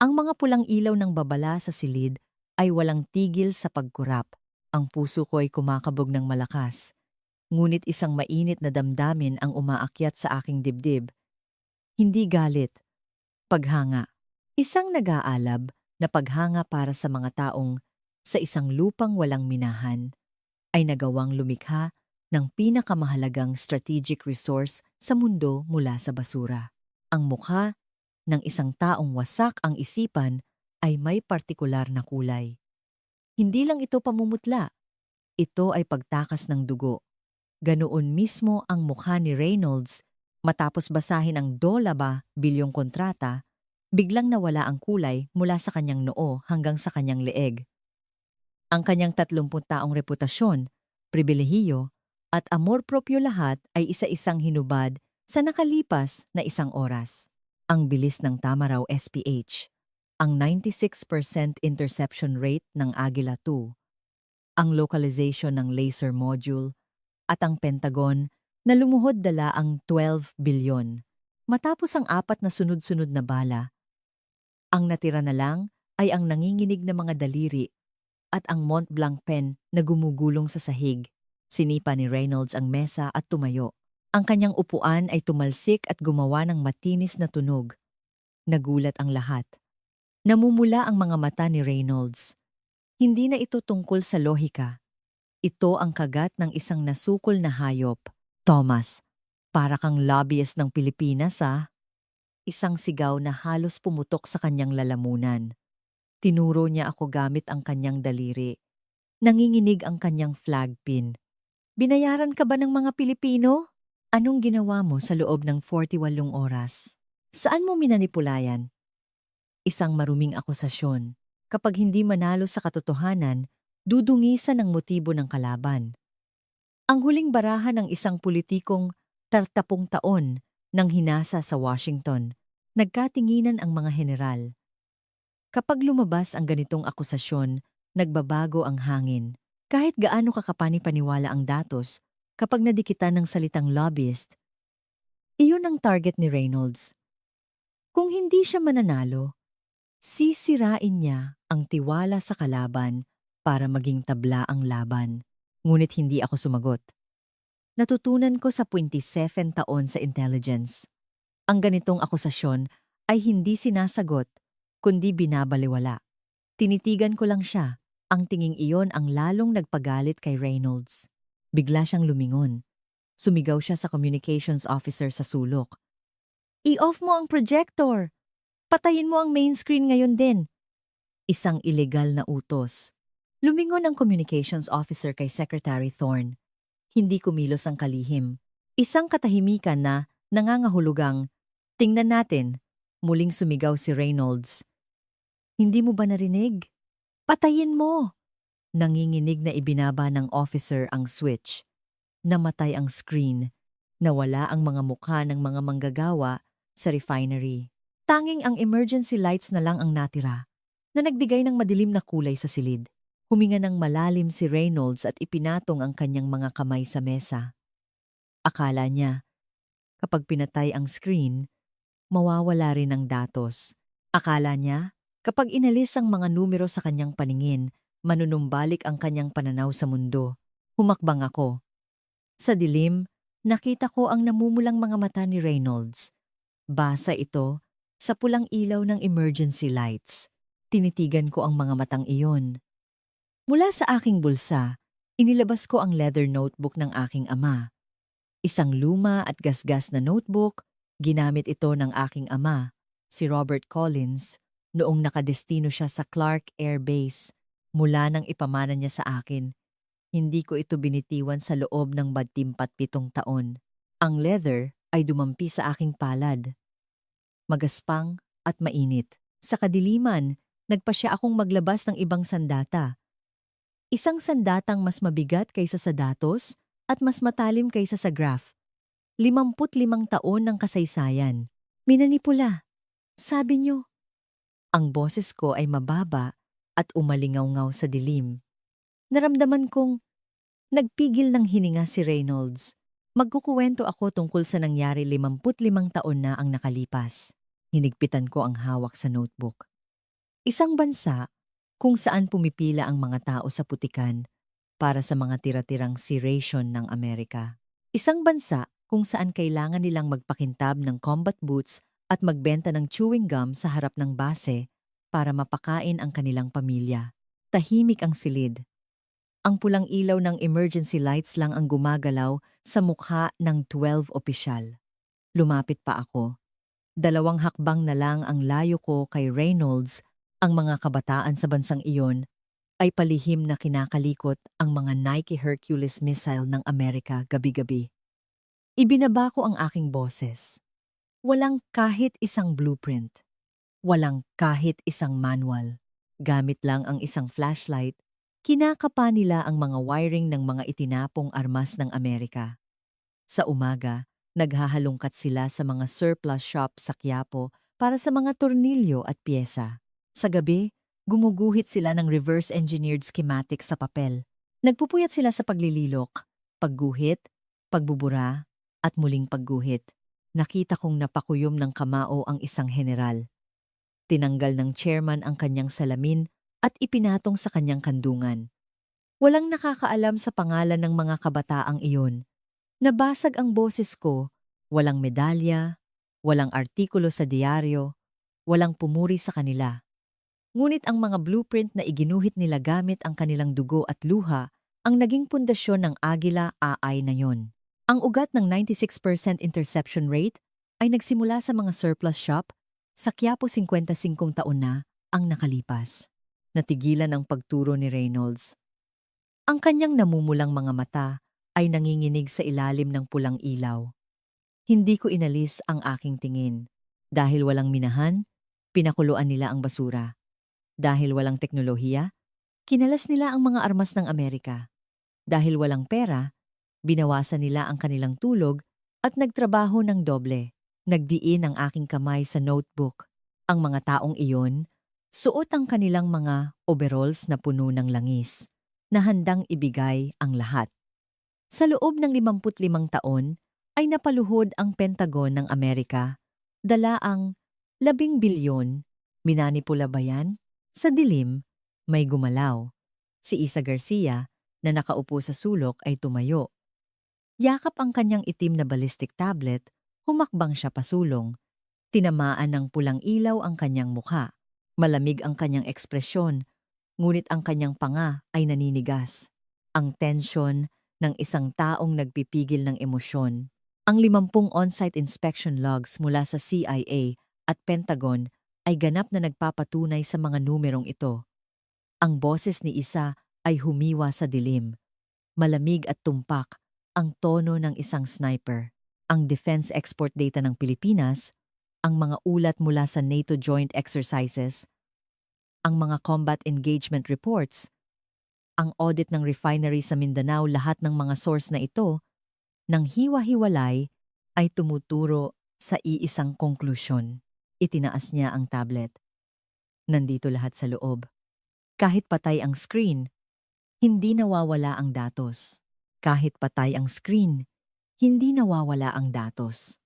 Ang mga pulang ilaw ng babala sa silid ay walang tigil sa pagkurap. Ang puso ko ay kumakabog ng malakas. Ngunit isang mainit na damdamin ang umaakyat sa aking dibdib. Hindi galit. Paghanga. Isang nag-aalab na paghanga para sa mga taong sa isang lupang walang minahan ay nagawang lumikha ng pinakamahalagang strategic resource sa mundo mula sa basura. Ang mukha ng isang taong wasak ang isipan ay may partikular na kulay. Hindi lang ito pamumutla, ito ay pagtakas ng dugo. Ganoon mismo ang mukha ni Reynolds matapos basahin ang 12 bilyong kontrata, biglang nawala ang kulay mula sa kanyang noo hanggang sa kanyang leeg. Ang kanyang 30 taong reputasyon, pribilehiyo, at amor propyo lahat ay isa-isang hinubad sa nakalipas na 1 oras. Ang bilis ng tama raw SPH, ang 96% interception rate ng Agila 2, ang localization ng laser module, at ang Pentagon na lumuhod dala ang 12 bilyon. Matapos ang 4 na sunod-sunod na bala, ang natira na lang ay ang nanginginig na mga daliri at ang Mont Blanc pen na gumugulong sa sahig. Sinipa ni Reynolds ang mesa at tumayo. Ang kanyang upuan ay tumalsik at gumawa ng matinis na tunog. Nagulat ang lahat. Namumula ang mga mata ni Reynolds. Hindi na ito tungkol sa lohika. Ito ang kagat ng isang nasukol na hayop. Thomas, para kang lobbyist ng Pilipinas ah. Isang sigaw na halos pumutok sa kanyang lalamunan. Tinuro niya ako gamit ang kanyang daliri. Nanginginig ang kanyang flag pin. Binayaran ka ba ng mga Pilipino? Anong ginawa mo sa loob ng 48 oras? Saan mo minanipulayan? Isang maruming akusasyon. Kapag hindi manalo sa katotohanan, dudungisan ang motibo ng kalaban. Ang huling barahan ng isang politikong 30 taon nang hinasa sa Washington, nagkatinginan ang mga general. Kapag lumabas ang ganitong akusasyon, nagbabago ang hangin. Kahit gaano kakapani-paniwala ang datos, kapag nadikitan ng salitang lobbyist, iyon ang target ni Reynolds. Kung hindi siya mananalo, sisirain niya ang tiwala sa kalaban para maging tabla ang laban. Ngunit hindi ako sumagot. Natutunan ko sa 27 taon sa intelligence. Ang ganitong akusasyon ay hindi sinasagot, kundi binabaliwala. Tinitigan ko lang siya. Ang tinging iyon ang lalong nagpagalit kay Reynolds. Bigla siyang lumingon. Sumigaw siya sa communications officer sa sulok. I-off mo ang projector! Patayin mo ang main screen ngayon din! Isang ilegal na utos. Lumingon ang communications officer kay Secretary Thorne. Hindi kumilos ang kalihim. Isang katahimikan na nangangahulugang, tingnan natin, muling sumigaw si Reynolds. Hindi mo ba narinig? Patayin mo! Nanginginig na ibinaba ng officer ang switch. Namatay ang screen. Nawala ang mga mukha ng mga manggagawa sa refinery. Tanging ang emergency lights na lang ang natira, na nagbigay ng madilim na kulay sa silid. Huminga ng malalim si Reynolds at ipinatong ang kanyang mga kamay sa mesa. Akala niya, kapag pinatay ang screen, mawawala rin ang datos. Akala niya, kapag inalis ang mga numero sa kanyang paningin, manunumbalik ang kanyang pananaw sa mundo. Humakbang ako. Sa dilim, nakita ko ang namumulang mga mata ni Reynolds. Basa ito sa pulang ilaw ng emergency lights. Tinitigan ko ang mga matang iyon. Mula sa aking bulsa, inilabas ko ang leather notebook ng aking ama. Isang luma at gasgas na notebook, ginamit ito ng aking ama, si Robert Collins, noong nakadestino siya sa Clark Air Base mula nang ipamana niya sa akin. Hindi ko ito binitiwan sa loob ng 27 taon. Ang leather ay dumampi sa aking palad. Magaspang at mainit. Sa kadiliman, nagpasya akong maglabas ng ibang sandata. Isang sandatang mas mabigat kaysa sa datos at mas matalim kaysa sa graph. 55 taon ng kasaysayan. Minanipula. Sabi niyo. Ang boses ko ay mababa at umalingaw-ngaw sa dilim. Naramdaman kong nagpigil ng hininga si Reynolds. Magkukuwento ako tungkol sa nangyari 55 taon na ang nakalipas. Hinigpitan ko ang hawak sa notebook. Isang bansa kung saan pumipila ang mga tao sa putikan para sa mga tira-tirang C-ration ng Amerika. Isang bansa kung saan kailangan nilang magpakintab ng combat boots at magbenta ng chewing gum sa harap ng base para mapakain ang kanilang pamilya. Tahimik ang silid. Ang pulang ilaw ng emergency lights lang ang gumagalaw sa mukha ng 12 opisyal. Lumapit pa ako. 2 hakbang na lang ang layo ko kay Reynolds. Ang mga kabataan sa bansang iyon ay palihim na kinakalikot ang mga Nike Hercules missile ng Amerika gabi-gabi. Ibinaba ko ang aking boses. Walang kahit isang blueprint. Walang kahit isang manual. Gamit lang ang isang flashlight, Kinakapa nila ang mga wiring ng mga itinapong armas ng Amerika. Sa umaga, naghahalungkat sila sa mga surplus shop sa Quiapo para sa mga tornilyo at pyesa. Sa gabi, gumuguhit sila ng reverse-engineered schematic sa papel. Nagpupuyat sila sa paglililok, pagguhit, pagbubura, at muling pagguhit. Nakita kong napakuyom ng kamao ang isang general. Tinanggal ng chairman ang kanyang salamin at ipinatong sa kanyang kandungan. Walang nakakaalam sa pangalan ng mga kabataang iyon. Nabasag ang boses ko, walang medalya, walang artikulo sa diaryo, walang pumuri sa kanila. Ngunit ang mga blueprint na iginuhit nila gamit ang kanilang dugo at luha ang naging pundasyon ng Agila AI na yon. Ang ugat ng 96% interception rate ay nagsimula sa mga surplus shop sa Quiapo 55 taon na ang nakalipas. Natigilan ang pagturo ni Reynolds. Ang kanyang namumulang mga mata ay nanginginig sa ilalim ng pulang ilaw. Hindi ko inalis ang aking tingin. Dahil walang minahan, pinakuluan nila ang basura. Dahil walang teknolohiya, kinalas nila ang mga armas ng Amerika. Dahil walang pera, binawasan nila ang kanilang tulog at nagtrabaho ng doble. Nagdiin ang aking kamay sa notebook. Ang mga taong iyon, suot ang kanilang mga overalls na puno ng langis, na handang ibigay ang lahat. Sa loob ng 55 taon, ay napaluhod ang Pentagon ng Amerika, dala ang 10 bilyon, minanipula ba yan? Sa dilim, may gumalaw. Si Isa Garcia, na nakaupo sa sulok ay tumayo. Yakap ang kanyang itim na ballistic tablet, humakbang siya pasulong. Tinamaan ng pulang ilaw ang kanyang mukha. Malamig ang kanyang ekspresyon, ngunit ang kanyang panga ay naninigas. Ang tensyon ng isang taong nagpipigil ng emosyon. Ang 50 on-site inspection logs mula sa CIA at Pentagon ay ganap na nagpapatunay sa mga numerong ito. Ang boses ni Isa ay humiwa sa dilim. Malamig at tumpak ang tono ng isang sniper. Ang defense export data ng Pilipinas, ang mga ulat mula sa NATO joint exercises, ang mga combat engagement reports, ang audit ng refinery sa Mindanao, lahat ng mga source na ito, nang hiwa-hiwalay, ay tumuturo sa iisang konklusyon. Itinaas niya ang tablet. Nandito lahat sa loob. Kahit patay ang screen, hindi nawawala ang datos. Kahit patay ang screen, hindi nawawala ang datos.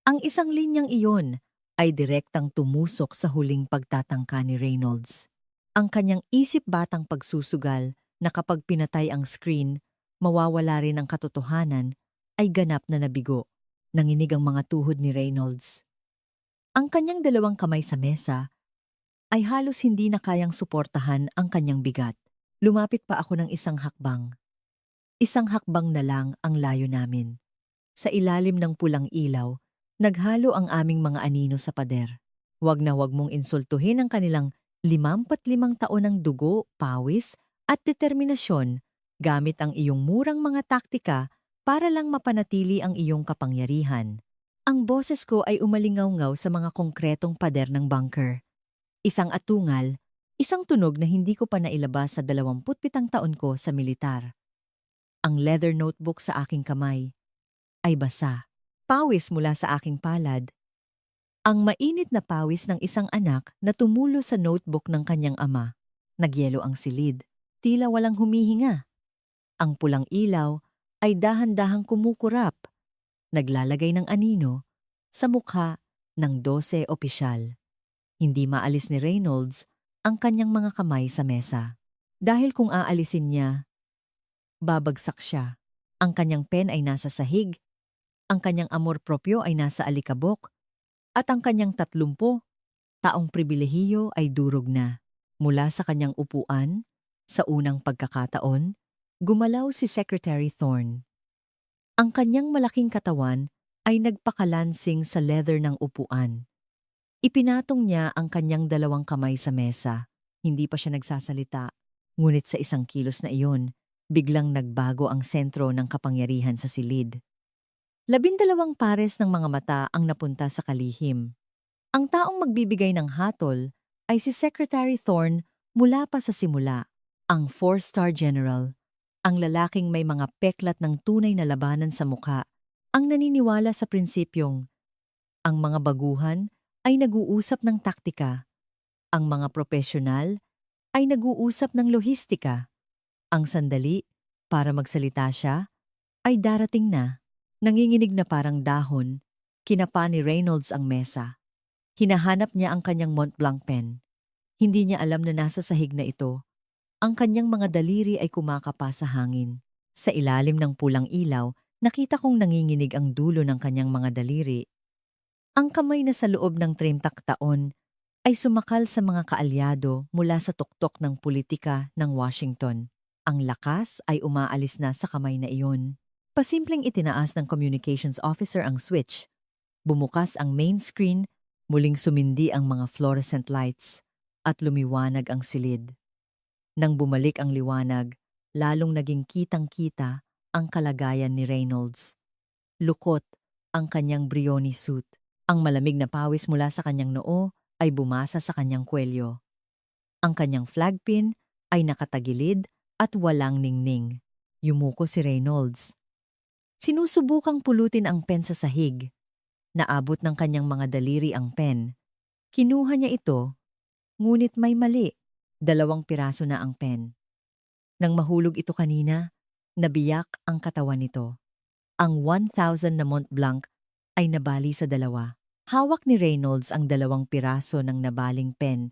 Ang isang linyang iyon ay direktang tumusok sa huling pagtatangka ni Reynolds. Ang kanyang isip-batang pagsusugal na kapag pinatay ang screen, mawawala rin ang katotohanan, ay ganap na nabigo. Nanginig ang mga tuhod ni Reynolds. Ang kanyang dalawang kamay sa mesa ay halos hindi na kayang suportahan ang kanyang bigat. Lumapit pa ako ng isang hakbang. Isang hakbang na lang ang layo namin. Sa ilalim ng pulang ilaw, naghalo ang aming mga anino sa pader. Huwag na huwag mong insultuhin ang kanilang 55 taon ng dugo, pawis at determinasyon gamit ang iyong murang mga taktika para lang mapanatili ang iyong kapangyarihan. Ang boses ko ay umalingaw-ngaw sa mga konkretong pader ng bunker. Isang atungal, isang tunog na hindi ko pa nailabas sa 27 taon ko sa militar. Ang leather notebook sa aking kamay ay basa. Pawis mula sa aking palad. Ang mainit na pawis ng isang anak na tumulo sa notebook ng kanyang ama. Nagyelo ang silid. Tila walang humihinga. Ang pulang ilaw ay dahan-dahang kumukurap. Naglalagay ng anino sa mukha ng 12 opisyal. Hindi maalis ni Reynolds ang kanyang mga kamay sa mesa. Dahil kung aalisin niya, babagsak siya. Ang kanyang pen ay nasa sahig, ang kanyang amor propyo ay nasa alikabok, at ang kanyang 30 taong pribilehiyo ay durog na. Mula sa kanyang upuan, sa unang pagkakataon, gumalaw si Secretary Thorne. Ang kanyang malaking katawan ay nagpakalansing sa leather ng upuan. Ipinatong niya ang kanyang dalawang kamay sa mesa. Hindi pa siya nagsasalita, ngunit sa isang kilos na iyon, biglang nagbago ang sentro ng kapangyarihan sa silid. 12 pares ng mga mata ang napunta sa kalihim. Ang taong magbibigay ng hatol ay si Secretary Thorne mula pa sa simula. Ang 4-star general, ang lalaking may mga peklat ng tunay na labanan sa mukha, ang naniniwala sa prinsipyong ang mga baguhan ay nag-uusap ng taktika, ang mga propesyonal ay nag-uusap ng lohistika, ang sandali para magsalita siya ay darating na. Nanginginig na parang dahon, kinapa ni Reynolds ang mesa. Hinahanap niya ang kanyang Montblanc pen. Hindi niya alam na nasa sahig na ito. Ang kanyang mga daliri ay kumakapa sa hangin. Sa ilalim ng pulang ilaw, nakita kong nanginginig ang dulo ng kanyang mga daliri. Ang kamay na sa loob ng 30 taon ay sumakal sa mga kaalyado mula sa tuktok ng politika ng Washington. Ang lakas ay umaalis na sa kamay na iyon. Pasimpleng itinaas ng communications officer ang switch. Bumukas ang main screen, muling sumindi ang mga fluorescent lights, at lumiwanag ang silid. Nang bumalik ang liwanag, lalong naging kitang-kita ang kalagayan ni Reynolds. Lukot ang kanyang brioni suit. Ang malamig na pawis mula sa kanyang noo ay bumasa sa kanyang kwelyo. Ang kanyang flagpin ay nakatagilid at walang ningning. Yumuko si Reynolds. Sinusubukang pulutin ang pen sa sahig. Naabot ng kanyang mga daliri ang pen. Kinuha niya ito, ngunit may mali. 2 piraso na ang pen. Nang mahulog ito kanina, nabiyak ang katawan nito. Ang 1,000 na Montblanc ay nabali sa 2. Hawak ni Reynolds ang 2 piraso ng nabaling pen,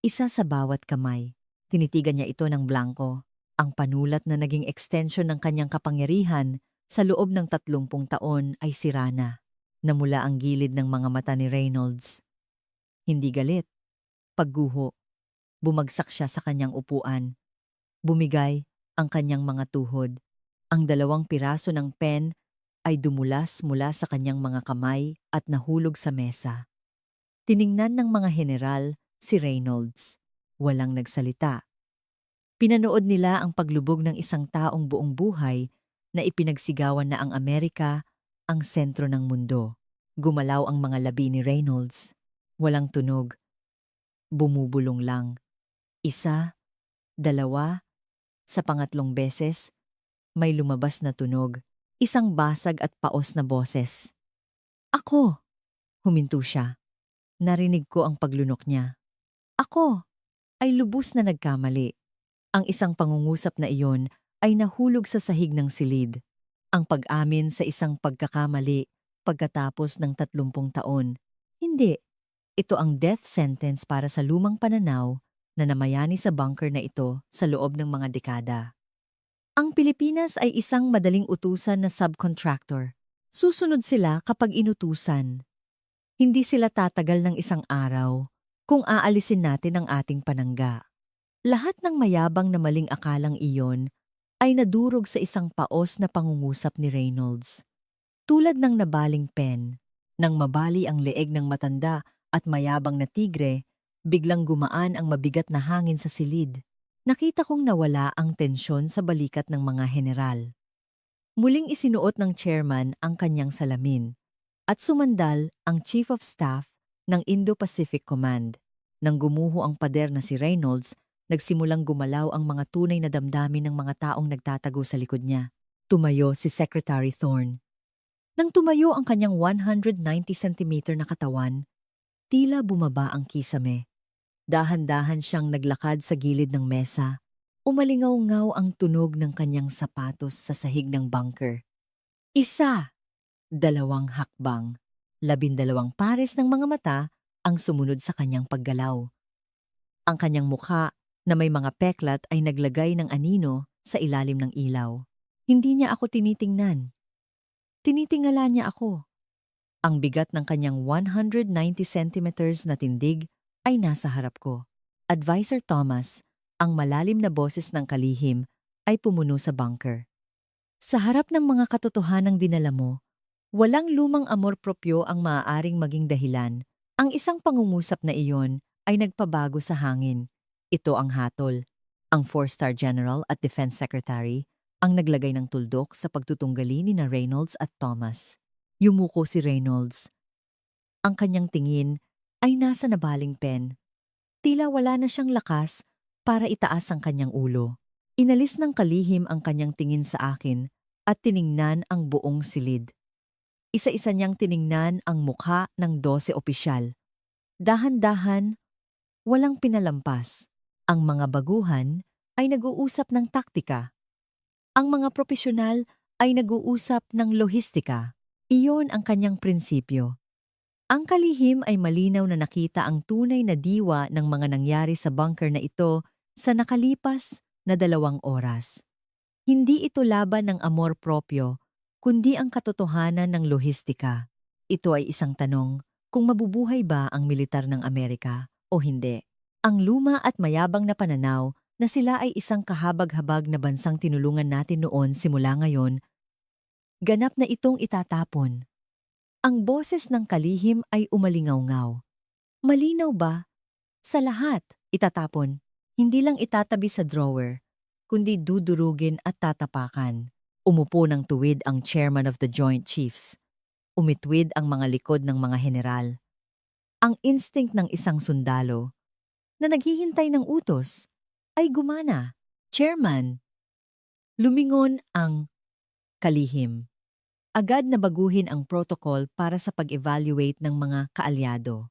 isa sa bawat kamay. Tinitigan niya ito ng blanko, ang panulat na naging extension ng kanyang kapangyarihan sa loob ng 30 taon ay sira na. Namula ang gilid ng mga mata ni Reynolds. Hindi galit, pagguho. Bumagsak siya sa kanyang upuan. Bumigay ang kanyang mga tuhod. Ang 2 piraso ng pen ay dumulas mula sa kanyang mga kamay at nahulog sa mesa. Tiningnan ng mga general si Reynolds. Walang nagsalita. Pinanood nila ang paglubog ng isang taong buong buhay na ipinagsigawan na ang Amerika ang sentro ng mundo. Gumalaw ang mga labi ni Reynolds. Walang tunog. Bumubulong lang. 1, 2, sa pangatlong beses, may lumabas na tunog. Isang basag at paos na boses. Ako! Huminto siya. Narinig ko ang paglunok niya. Ako! Ay lubos na nagkamali. Ang isang pangungusap na iyon ay nahulog sa sahig ng silid. Ang pag-amin sa isang pagkakamali pagkatapos ng 30 taon. Hindi. Ito ang death sentence para sa lumang pananaw na namayani sa bunker na ito sa loob ng mga dekada. Ang Pilipinas ay isang madaling utusan na subcontractor. Susunod sila kapag inutusan. Hindi sila tatagal ng isang araw kung aalisin natin ang ating panangga. Lahat ng mayabang na maling akalang iyon ay nadurog sa isang paos na pangungusap ni Reynolds. Tulad ng nabaling pen, nang mabali ang leeg ng matanda at mayabang na tigre, biglang gumaan ang mabigat na hangin sa silid. Nakita kong nawala ang tensyon sa balikat ng mga general. Muling isinuot ng chairman ang kanyang salamin at sumandal ang Chief of Staff ng Indo-Pacific Command. Nang gumuho ang pader na si Reynolds, nagsimulang gumalaw ang mga tunay na damdamin ng mga taong nagtatago sa likod niya. Tumayo si Secretary Thorne. Nang tumayo ang kanyang 190 cm na katawan, tila bumaba ang kisame. Dahan-dahan siyang naglakad sa gilid ng mesa. Umalingaw-ngaw ang tunog ng kanyang sapatos sa sahig ng bunker. 1, 2 hakbang. 12 pares ng mga mata ang sumunod sa kanyang paggalaw. Ang kanyang mukha na may mga peklat ay naglagay ng anino sa ilalim ng ilaw. Hindi niya ako tinitingnan. Tinitingala niya ako. Ang bigat ng kanyang 190 centimeters na tindig ay nasa harap ko. Advisor Thomas, ang malalim na boses ng kalihim, ay pumuno sa bunker. Sa harap ng mga katotohanang dinala mo, walang lumang amor propyo ang maaaring maging dahilan. Ang isang pangungusap na iyon ay nagpabago sa hangin. Ito ang hatol. Ang 4-star general at defense secretary ang naglagay ng tuldok sa pagtutunggali ni na Reynolds at Thomas. Yumuko si Reynolds. Ang kanyang tingin ay nasa nabaling pen. Tila wala na siyang lakas para itaas ang kanyang ulo. Inalis ng kalihim ang kanyang tingin sa akin at tiningnan ang buong silid. Isa-isa niyang tiningnan ang mukha ng 12 opisyal. Dahan-dahan, walang pinalampas. Ang mga baguhan ay nag-uusap ng taktika. Ang mga propesyonal ay nag-uusap ng lohistika. Iyon ang kanyang prinsipyo. Ang kalihim ay malinaw na nakita ang tunay na diwa ng mga nangyari sa bunker na ito sa nakalipas na 2 oras. Hindi ito laban ng amor propyo, kundi ang katotohanan ng lohistika. Ito ay isang tanong kung mabubuhay ba ang militar ng Amerika o hindi. Ang luma at mayabang na pananaw na sila ay isang kahabag-habag na bansang tinulungan natin noon simula ngayon, ganap na itong itatapon. Ang boses ng kalihim ay umalingaw-ngaw. Malinaw ba? Sa lahat, itatapon. Hindi lang itatabi sa drawer, kundi dudurugin at tatapakan. Umupo ng tuwid ang chairman of the Joint Chiefs. Umitwid ang mga likod ng mga general. Ang instinct ng isang sundalo na naghihintay ng utos ay gumana. Chairman, lumingon ang kalihim. Agad na baguhin ang protocol para sa pag-evaluate ng mga kaalyado.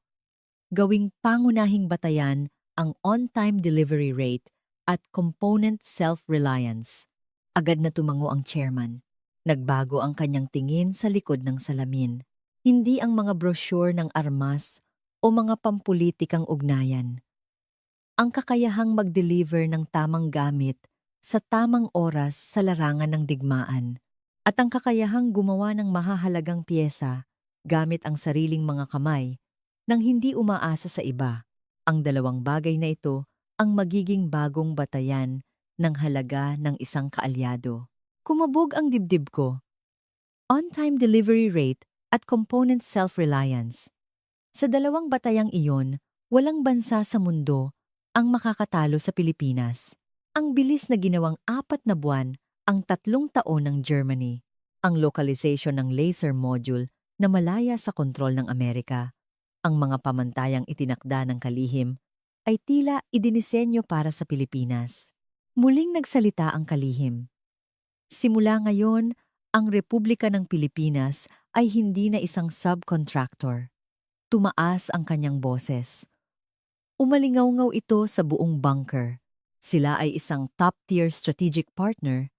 Gawing pangunahing batayan ang on-time delivery rate at component self-reliance. Agad na tumango ang chairman. Nagbago ang kanyang tingin sa likod ng salamin. Hindi ang mga brochure ng armas o mga pampulitikang ugnayan. Ang kakayahang mag-deliver ng tamang gamit sa tamang oras sa larangan ng digmaan. At ang kakayahang gumawa ng mahahalagang piyesa gamit ang sariling mga kamay nang hindi umaasa sa iba. Ang 2 bagay na ito ang magiging bagong batayan ng halaga ng isang kaalyado. Kumabog ang dibdib ko. On-time delivery rate at component self-reliance. Sa 2 batayang iyon, walang bansa sa mundo ang makakatalo sa Pilipinas. Ang bilis na ginawang 4 na buwan ang 3 taon ng Germany, ang localization ng laser module na malaya sa kontrol ng Amerika, ang mga pamantayang itinakda ng kalihim, ay tila idinisenyo para sa Pilipinas. Muling nagsalita ang kalihim. Simula ngayon, ang Republika ng Pilipinas ay hindi na isang subcontractor. Tumaas ang kanyang boses. Umalingaw-ngaw ito sa buong bunker. Sila ay isang top-tier strategic partner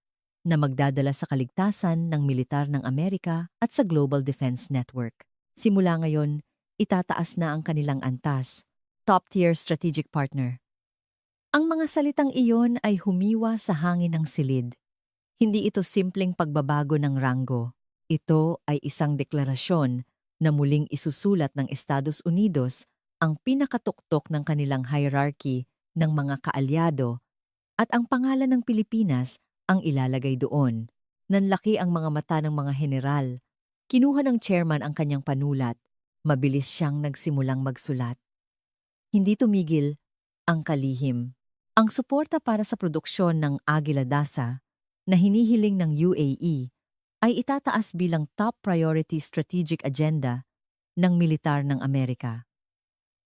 na magdadala sa kaligtasan ng militar ng Amerika at sa Global Defense Network. Simula ngayon, itataas na ang kanilang antas, top-tier strategic partner. Ang mga salitang iyon ay humiwa sa hangin ng silid. Hindi ito simpleng pagbabago ng ranggo. Ito ay isang deklarasyon na muling isusulat ng Estados Unidos ang pinakatuktok ng kanilang hierarchy ng mga kaalyado at ang pangalan ng Pilipinas ang ilalagay doon. Nanlaki ang mga mata ng mga general. Kinuha ng chairman ang kanyang panulat. Mabilis siyang nagsimulang magsulat. Hindi tumigil ang kalihim. Ang suporta para sa produksyon ng Agila Dasa na hinihiling ng UAE ay itataas bilang top priority strategic agenda ng militar ng Amerika.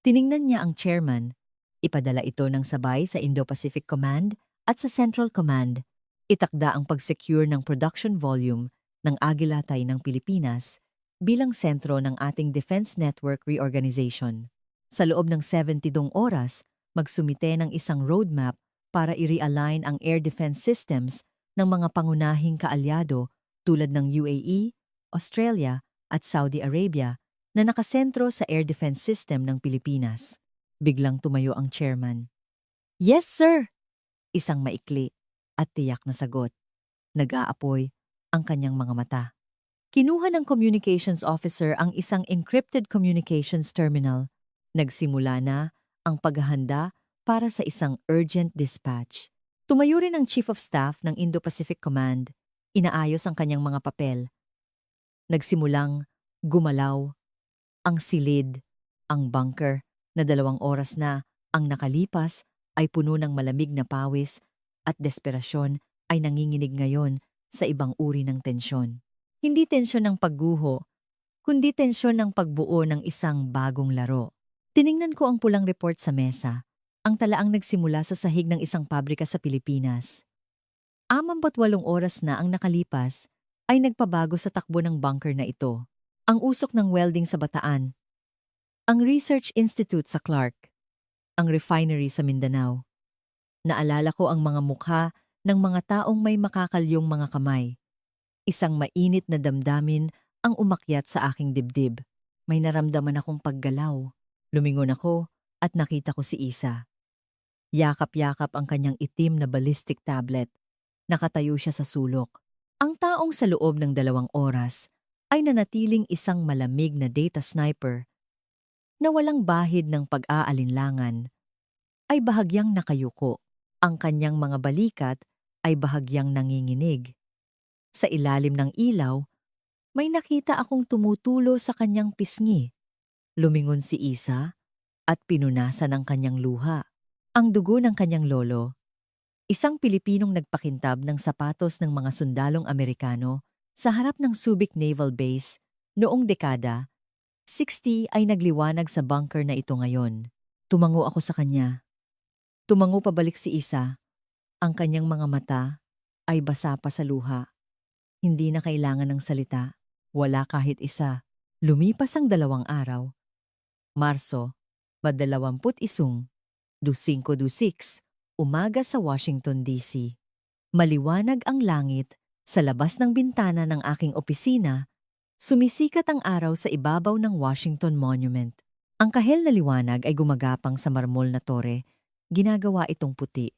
Tiningnan niya ang chairman. Ipadala ito ng sabay sa Indo-Pacific Command at sa Central Command. Itakda ang pag-secure ng production volume ng Agilatay ng Pilipinas bilang sentro ng ating Defense Network Reorganization. Sa loob ng 72 oras, magsumite ng isang roadmap para i-realign ang air defense systems ng mga pangunahing kaalyado tulad ng UAE, Australia at Saudi Arabia na nakasentro sa air defense system ng Pilipinas. Biglang tumayo ang chairman. "Yes, sir!" Isang maikli at tiyak na sagot. Nag-aapoy ang kanyang mga mata. Kinuha ng communications officer ang isang encrypted communications terminal. Nagsimula na ang paghahanda para sa isang urgent dispatch. Tumayo rin ang Chief of Staff ng Indo-Pacific Command. Inaayos ang kanyang mga papel. Nagsimulang gumalaw ang silid, ang bunker na 2 oras na ang nakalipas ay puno ng malamig na pawis at desperasyon ay nanginginig ngayon sa ibang uri ng tensyon. Hindi tensyon ng pagguho, kundi tensyon ng pagbuo ng isang bagong laro. Tiningnan ko ang pulang report sa mesa. Ang talaang nagsimula sa sahig ng isang pabrika sa Pilipinas. 48 oras na ang nakalipas ay nagpabago sa takbo ng bunker na ito. Ang usok ng welding sa Bataan, ang Research Institute sa Clark, ang refinery sa Mindanao. Naalala ko ang mga mukha ng mga taong may makakalyong mga kamay. Isang mainit na damdamin ang umakyat sa aking dibdib. May naramdaman akong paggalaw. Lumingon ako at nakita ko si Isa. Yakap-yakap ang kanyang itim na ballistic tablet. Nakatayo siya sa sulok. Ang taong sa loob ng 2 oras ay nanatiling isang malamig na data sniper na walang bahid ng pag-aalinlangan, ay bahagyang nakayuko. Ang kanyang mga balikat ay bahagyang nanginginig. Sa ilalim ng ilaw, may nakita akong tumutulo sa kanyang pisngi. Lumingon si Isa at pinunasan ang kanyang luha. Ang dugo ng kanyang lolo, isang Pilipinong nagpakintab ng sapatos ng mga sundalong Amerikano sa harap ng Subic Naval Base noong dekada 60 ay nagliwanag sa bunker na ito ngayon. Tumango ako sa kanya. Tumango pabalik si Isa. Ang kanyang mga mata ay basa pa sa luha. Hindi na kailangan ng salita. Wala kahit isa. Lumipas ang 2 araw. Marso, 21, 25-26, umaga sa Washington, D.C. Maliwanag ang langit. Sa labas ng bintana ng aking opisina, sumisikat ang araw sa ibabaw ng Washington Monument. Ang kahel na liwanag ay gumagapang sa marmol na tore. Ginagawa itong puti.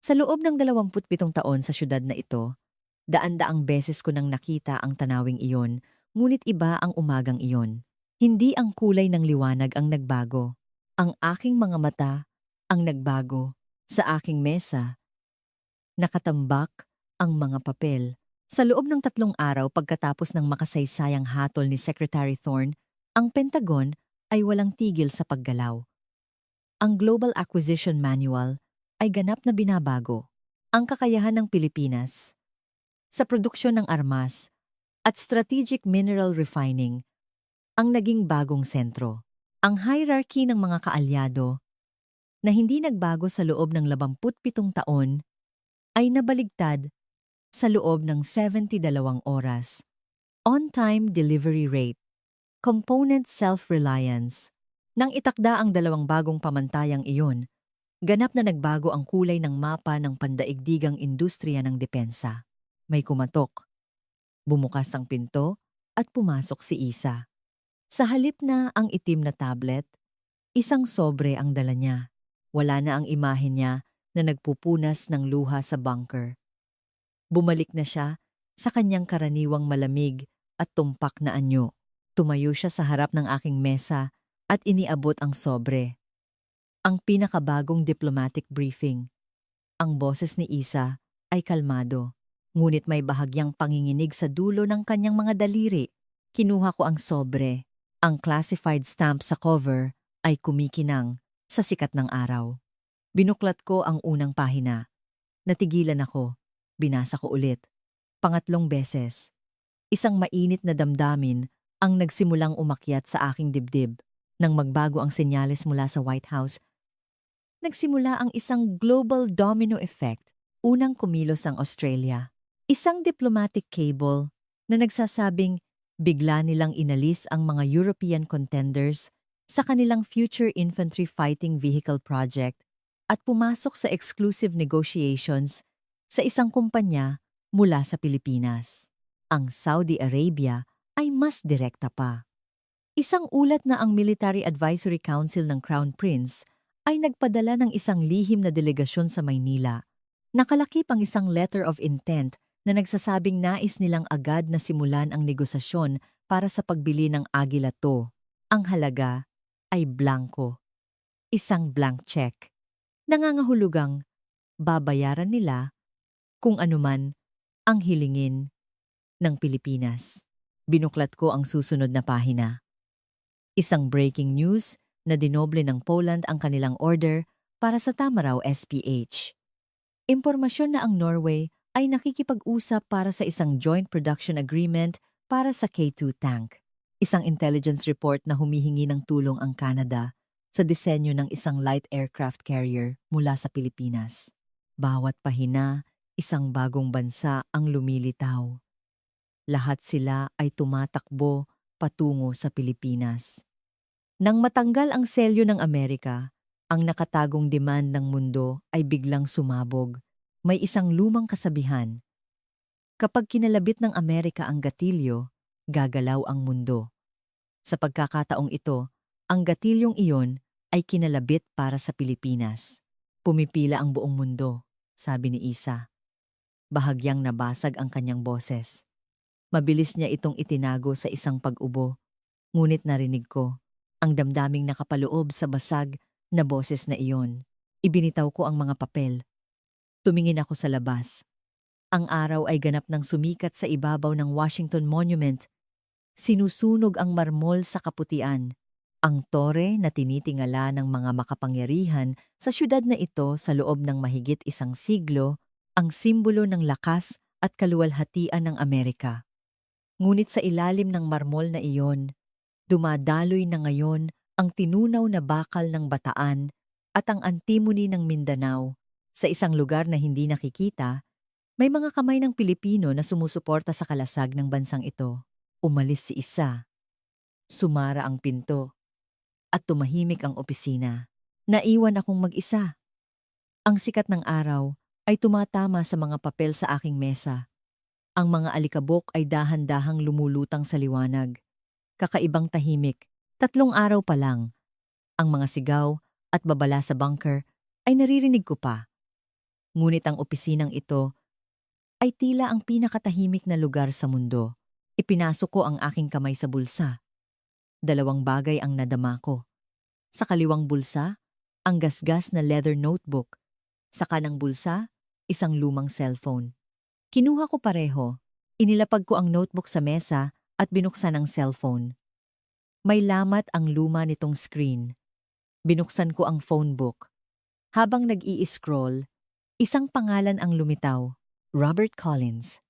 Sa loob ng 27 taon sa syudad na ito, daan-daang beses ko nang nakita ang tanawing iyon, ngunit iba ang umagang iyon. Hindi ang kulay ng liwanag ang nagbago. Ang aking mga mata ang nagbago. Sa aking mesa, nakatambak ang mga papel. Sa loob ng 3 araw pagkatapos ng makasaysayang hatol ni Secretary Thorne, ang Pentagon ay walang tigil sa paggalaw. Ang Global Acquisition Manual ay ganap na binabago. Ang kakayahan ng Pilipinas sa produksyon ng armas at strategic mineral refining ang naging bagong sentro. Ang hierarchy ng mga kaalyado na hindi nagbago sa loob ng 27 taon ay nabaligtad sa loob ng 72 oras. On-time delivery rate, component self-reliance. Nang itakda ang 2 bagong pamantayang iyon, ganap na nagbago ang kulay ng mapa ng pandaigdigang industriya ng depensa. May kumatok. Bumukas ang pinto at pumasok si Isa. Sa halip na ang itim na tablet, isang sobre ang dala niya. Wala na ang imahe niya na nagpupunas ng luha sa bunker. Bumalik na siya sa kanyang karaniwang malamig at tumpak na anyo. Tumayo siya sa harap ng aking mesa at iniabot ang sobre. Ang pinakabagong diplomatic briefing. Ang boses ni Isa ay kalmado, ngunit may bahagyang panginginig sa dulo ng kanyang mga daliri. Kinuha ko ang sobre. Ang classified stamp sa cover ay kumikinang sa sikat ng araw. Binuklat ko ang unang pahina. Natigilan ako. Binasa ko ulit. Pangatlong beses. Isang mainit na damdamin ang nagsimulang umakyat sa aking dibdib. Nang magbago ang senyales mula sa White House, nagsimula ang isang global domino effect. Unang kumilos ang Australia. Isang diplomatic cable na nagsasabing bigla nilang inalis ang mga European contenders sa kanilang Future Infantry Fighting Vehicle project at pumasok sa exclusive negotiations sa isang kumpanya mula sa Pilipinas. Ang Saudi Arabia ay mas direkta pa. Isang ulat na ang Military Advisory Council ng Crown Prince ay nagpadala ng isang lihim na delegasyon sa Maynila. Nakalakip ang isang letter of intent na nagsasabing nais nilang agad na simulan ang negosasyon para sa pagbili ng Agila 2. Ang halaga ay blanco. Isang blank check. Nangangahulugang babayaran nila kung anuman ang hilingin ng Pilipinas. Binuklat ko ang susunod na pahina. Isang breaking news na dinoble ng Poland ang kanilang order para sa Tamaraw SPH. Impormasyon na ang Norway ay nakikipag-usap para sa isang joint production agreement para sa K2 tank. Isang intelligence report na humihingi ng tulong ang Canada sa disenyo ng isang light aircraft carrier mula sa Pilipinas. Bawat pahina, isang bagong bansa ang lumilitaw. Lahat sila ay tumatakbo patungo sa Pilipinas. Nang matanggal ang selyo ng Amerika, ang nakatagong demand ng mundo ay biglang sumabog. May isang lumang kasabihan. Kapag kinalabit ng Amerika ang gatilyo, gagalaw ang mundo. Sa pagkakataong ito, ang gatilyong iyon ay kinalabit para sa Pilipinas. Pumipila ang buong mundo, sabi ni Isa. Bahagyang nabasag ang kanyang boses. Mabilis niya itong itinago sa isang pag-ubo. Ngunit narinig ko ang damdaming nakapaloob sa basag na boses na iyon. Ibinitaw ko ang mga papel. Tumingin ako sa labas. Ang araw ay ganap ng sumikat sa ibabaw ng Washington Monument. Sinusunog ang marmol sa kaputian. Ang tore na tinitingala ng mga makapangyarihan sa syudad na ito sa loob ng mahigit isang siglo, ang simbolo ng lakas at kaluwalhatian ng Amerika. Ngunit sa ilalim ng marmol na iyon, dumadaloy na ngayon ang tinunaw na bakal ng Bataan at ang antimony ng Mindanao. Sa isang lugar na hindi nakikita, may mga kamay ng Pilipino na sumusuporta sa kalasag ng bansang ito. Umalis si Isa. Sumara ang pinto. At tumahimik ang opisina. Naiwan akong mag-isa. Ang sikat ng araw ay tumatama sa mga papel sa aking mesa. Ang mga alikabok ay dahan-dahang lumulutang sa liwanag. Kakaibang tahimik. 3 araw pa lang. Ang mga sigaw at babala sa bunker ay naririnig ko pa. Ngunit ang opisinang ito ay tila ang pinakatahimik na lugar sa mundo. Ipinasok ko ang aking kamay sa bulsa. 2 bagay ang nadama ko. Sa kaliwang bulsa, ang gasgas na leather notebook. Sa kanang bulsa, isang lumang cellphone. Kinuha ko pareho. Inilapag ko ang notebook sa mesa at binuksan ang cellphone. May lamat ang luma nitong screen. Binuksan ko ang phone book. Habang nag-i-scroll, isang pangalan ang lumitaw. Robert Collins.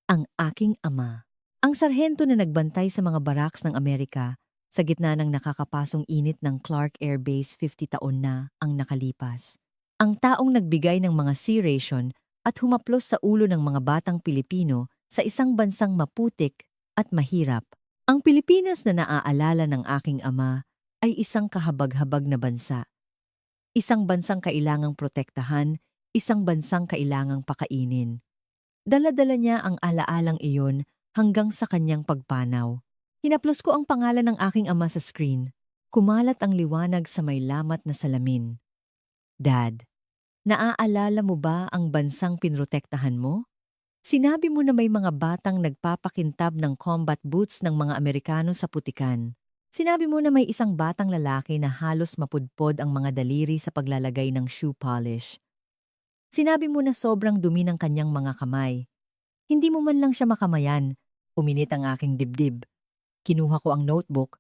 Ang aking ama. Ang sarhento na nagbantay sa mga barracks ng Amerika sa gitna ng nakakapasong init ng Clark Air Base 50 taon na ang nakalipas. Ang taong nagbigay ng mga C-ration at humaplos sa ulo ng mga batang Pilipino sa isang bansang maputik at mahirap. Ang Pilipinas na naaalala ng aking ama ay isang kahabag-habag na bansa. Isang bansang kailangang protektahan, isang bansang kailangang pakainin. Dala-dala niya ang alaalang iyon hanggang sa kanyang pagpanaw. Hinaplos ko ang pangalan ng aking ama sa screen. Kumalat ang liwanag sa may lamat na salamin. Dad, naaalala mo ba ang bansang pinrotektahan mo? Sinabi mo na may mga batang nagpapakintab ng combat boots ng mga Amerikano sa putikan. Sinabi mo na may isang batang lalaki na halos mapudpod ang mga daliri sa paglalagay ng shoe polish. Sinabi mo na sobrang dumi ng kanyang mga kamay. Hindi mo man lang siya makamayan. Uminit ang aking dibdib. Kinuha ko ang notebook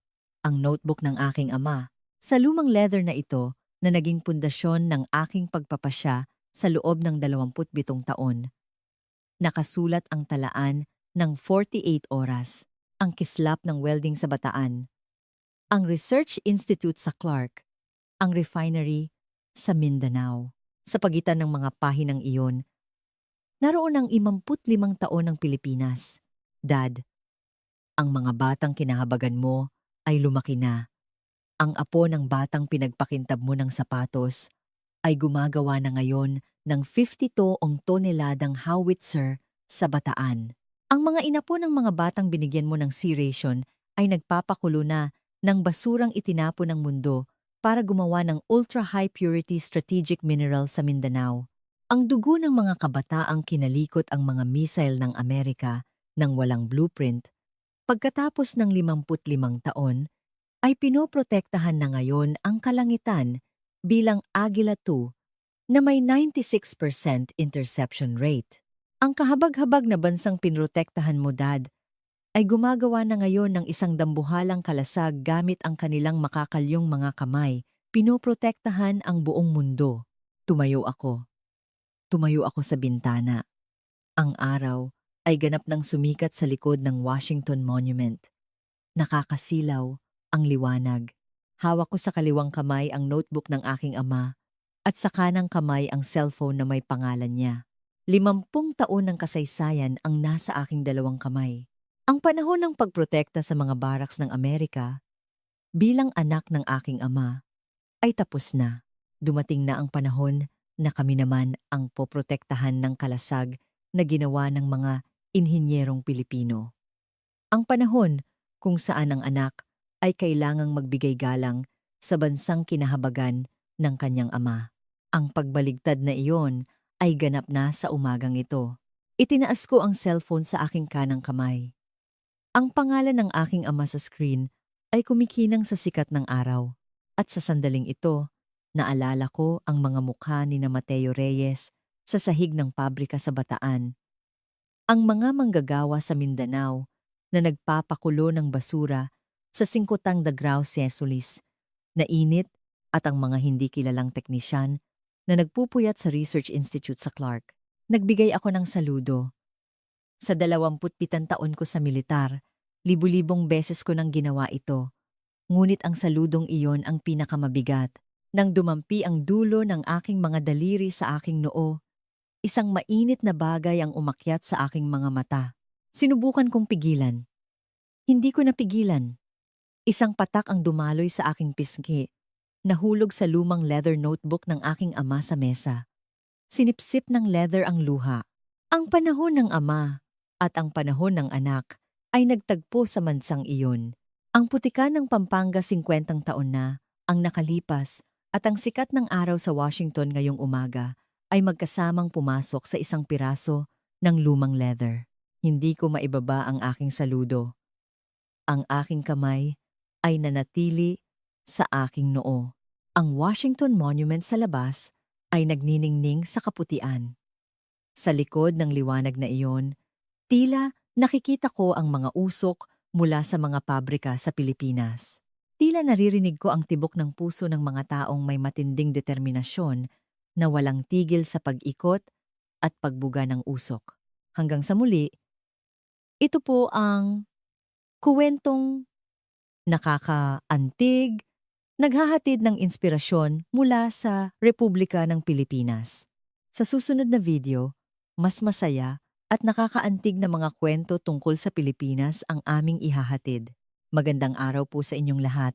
ng aking ama. Sa lumang leather na ito na naging pundasyon ng aking pagpapasya sa loob ng 27 taon. Nakasulat ang talaan ng 48 oras, ang kislap ng welding sa Bataan, ang Research Institute sa Clark, ang refinery sa Mindanao. Sa pagitan ng mga pahinang iyon, naroon ang 55 taon ng Pilipinas. Dad, ang mga batang kinahabagan mo ay lumaki na. Ang apo ng batang pinagpakintab mo ng sapatos ay gumagawa na ngayon ng 52 toneladang howitzer sa Bataan. Ang mga inapo ng mga batang binigyan mo ng C-ration ay nagpapakulo na ng basurang itinapon ng mundo para gumawa ng ultra-high purity strategic mineral sa Mindanao. Ang dugo ng mga kabataang kinalikot ang mga missile ng Amerika nang walang blueprint, pagkatapos ng 55 taon, ay pinoprotektahan na ngayon ang kalangitan bilang Agila 2 na may 96% interception rate. Ang kahabag-habag na bansang pinrotektahan mo, Dad, ay gumagawa na ngayon ng isang dambuhalang kalasag gamit ang kanilang makakalyong mga kamay. Pinoprotektahan ang buong mundo. Tumayo ako. Tumayo ako sa bintana. Ang araw ay ganap ng sumikat sa likod ng Washington Monument. Nakakasilaw ang liwanag. Hawak ko sa kaliwang kamay ang notebook ng aking ama at sa kanang kamay ang cellphone na may pangalan niya. 50 taon ng kasaysayan ang nasa aking dalawang kamay. Ang panahon ng pagprotekta sa mga baraks ng Amerika bilang anak ng aking ama ay tapos na. Dumating na ang panahon na kami naman ang poprotektahan ng kalasag na ginawa ng mga inhinyerong Pilipino. Ang panahon kung saan ang anak ay kailangang magbigay galang sa bansang kinahabagan ng kanyang ama. Ang pagbaligtad na iyon ay ganap na sa umagang ito. Itinaas ko ang cellphone sa aking kanang kamay. Ang pangalan ng aking ama sa screen ay kumikinang sa sikat ng araw. At sa sandaling ito, naalala ko ang mga mukha ni na Mateo Reyes sa sahig ng pabrika sa Bataan. Ang mga manggagawa sa Mindanao na nagpapakulo ng basura sa Singkutang Dagrao Sesulis na init at ang mga hindi kilalang teknisyan na nagpupuyat sa Research Institute sa Clark. Nagbigay ako ng saludo. Sa 27 taon ko sa militar, libu-libong beses ko nang ginawa ito. Ngunit ang saludong iyon ang pinakamabigat. Nang dumampi ang dulo ng aking mga daliri sa aking noo, isang mainit na bagay ang umakyat sa aking mga mata. Sinubukan kong pigilan. Hindi ko napigilan. Isang patak ang dumaloy sa aking pisngi. Nahulog sa lumang leather notebook ng aking ama sa mesa. Sinipsip ng leather ang luha. Ang panahon ng ama at ang panahon ng anak ay nagtagpo sa mansang iyon. Ang putikan ng Pampanga 50 taon na ang nakalipas at ang sikat ng araw sa Washington ngayong umaga ay magkasamang pumasok sa isang piraso ng lumang leather. Hindi ko maibaba ang aking saludo. Ang aking kamay ay nanatili sa aking noo. Ang Washington Monument sa labas ay nagniningning sa kaputian. Sa likod ng liwanag na iyon, tila nakikita ko ang mga usok mula sa mga pabrika sa Pilipinas. Tila naririnig ko ang tibok ng puso ng mga taong may matinding determinasyon na walang tigil sa pag-ikot at pagbuga ng usok. Hanggang sa muli, ito po ang kuwentong nakakaantig, naghahatid ng inspirasyon mula sa Republika ng Pilipinas. Sa susunod na video, mas masaya at nakakaantig na mga kwento tungkol sa Pilipinas ang aming ihahatid. Magandang araw po sa inyong lahat.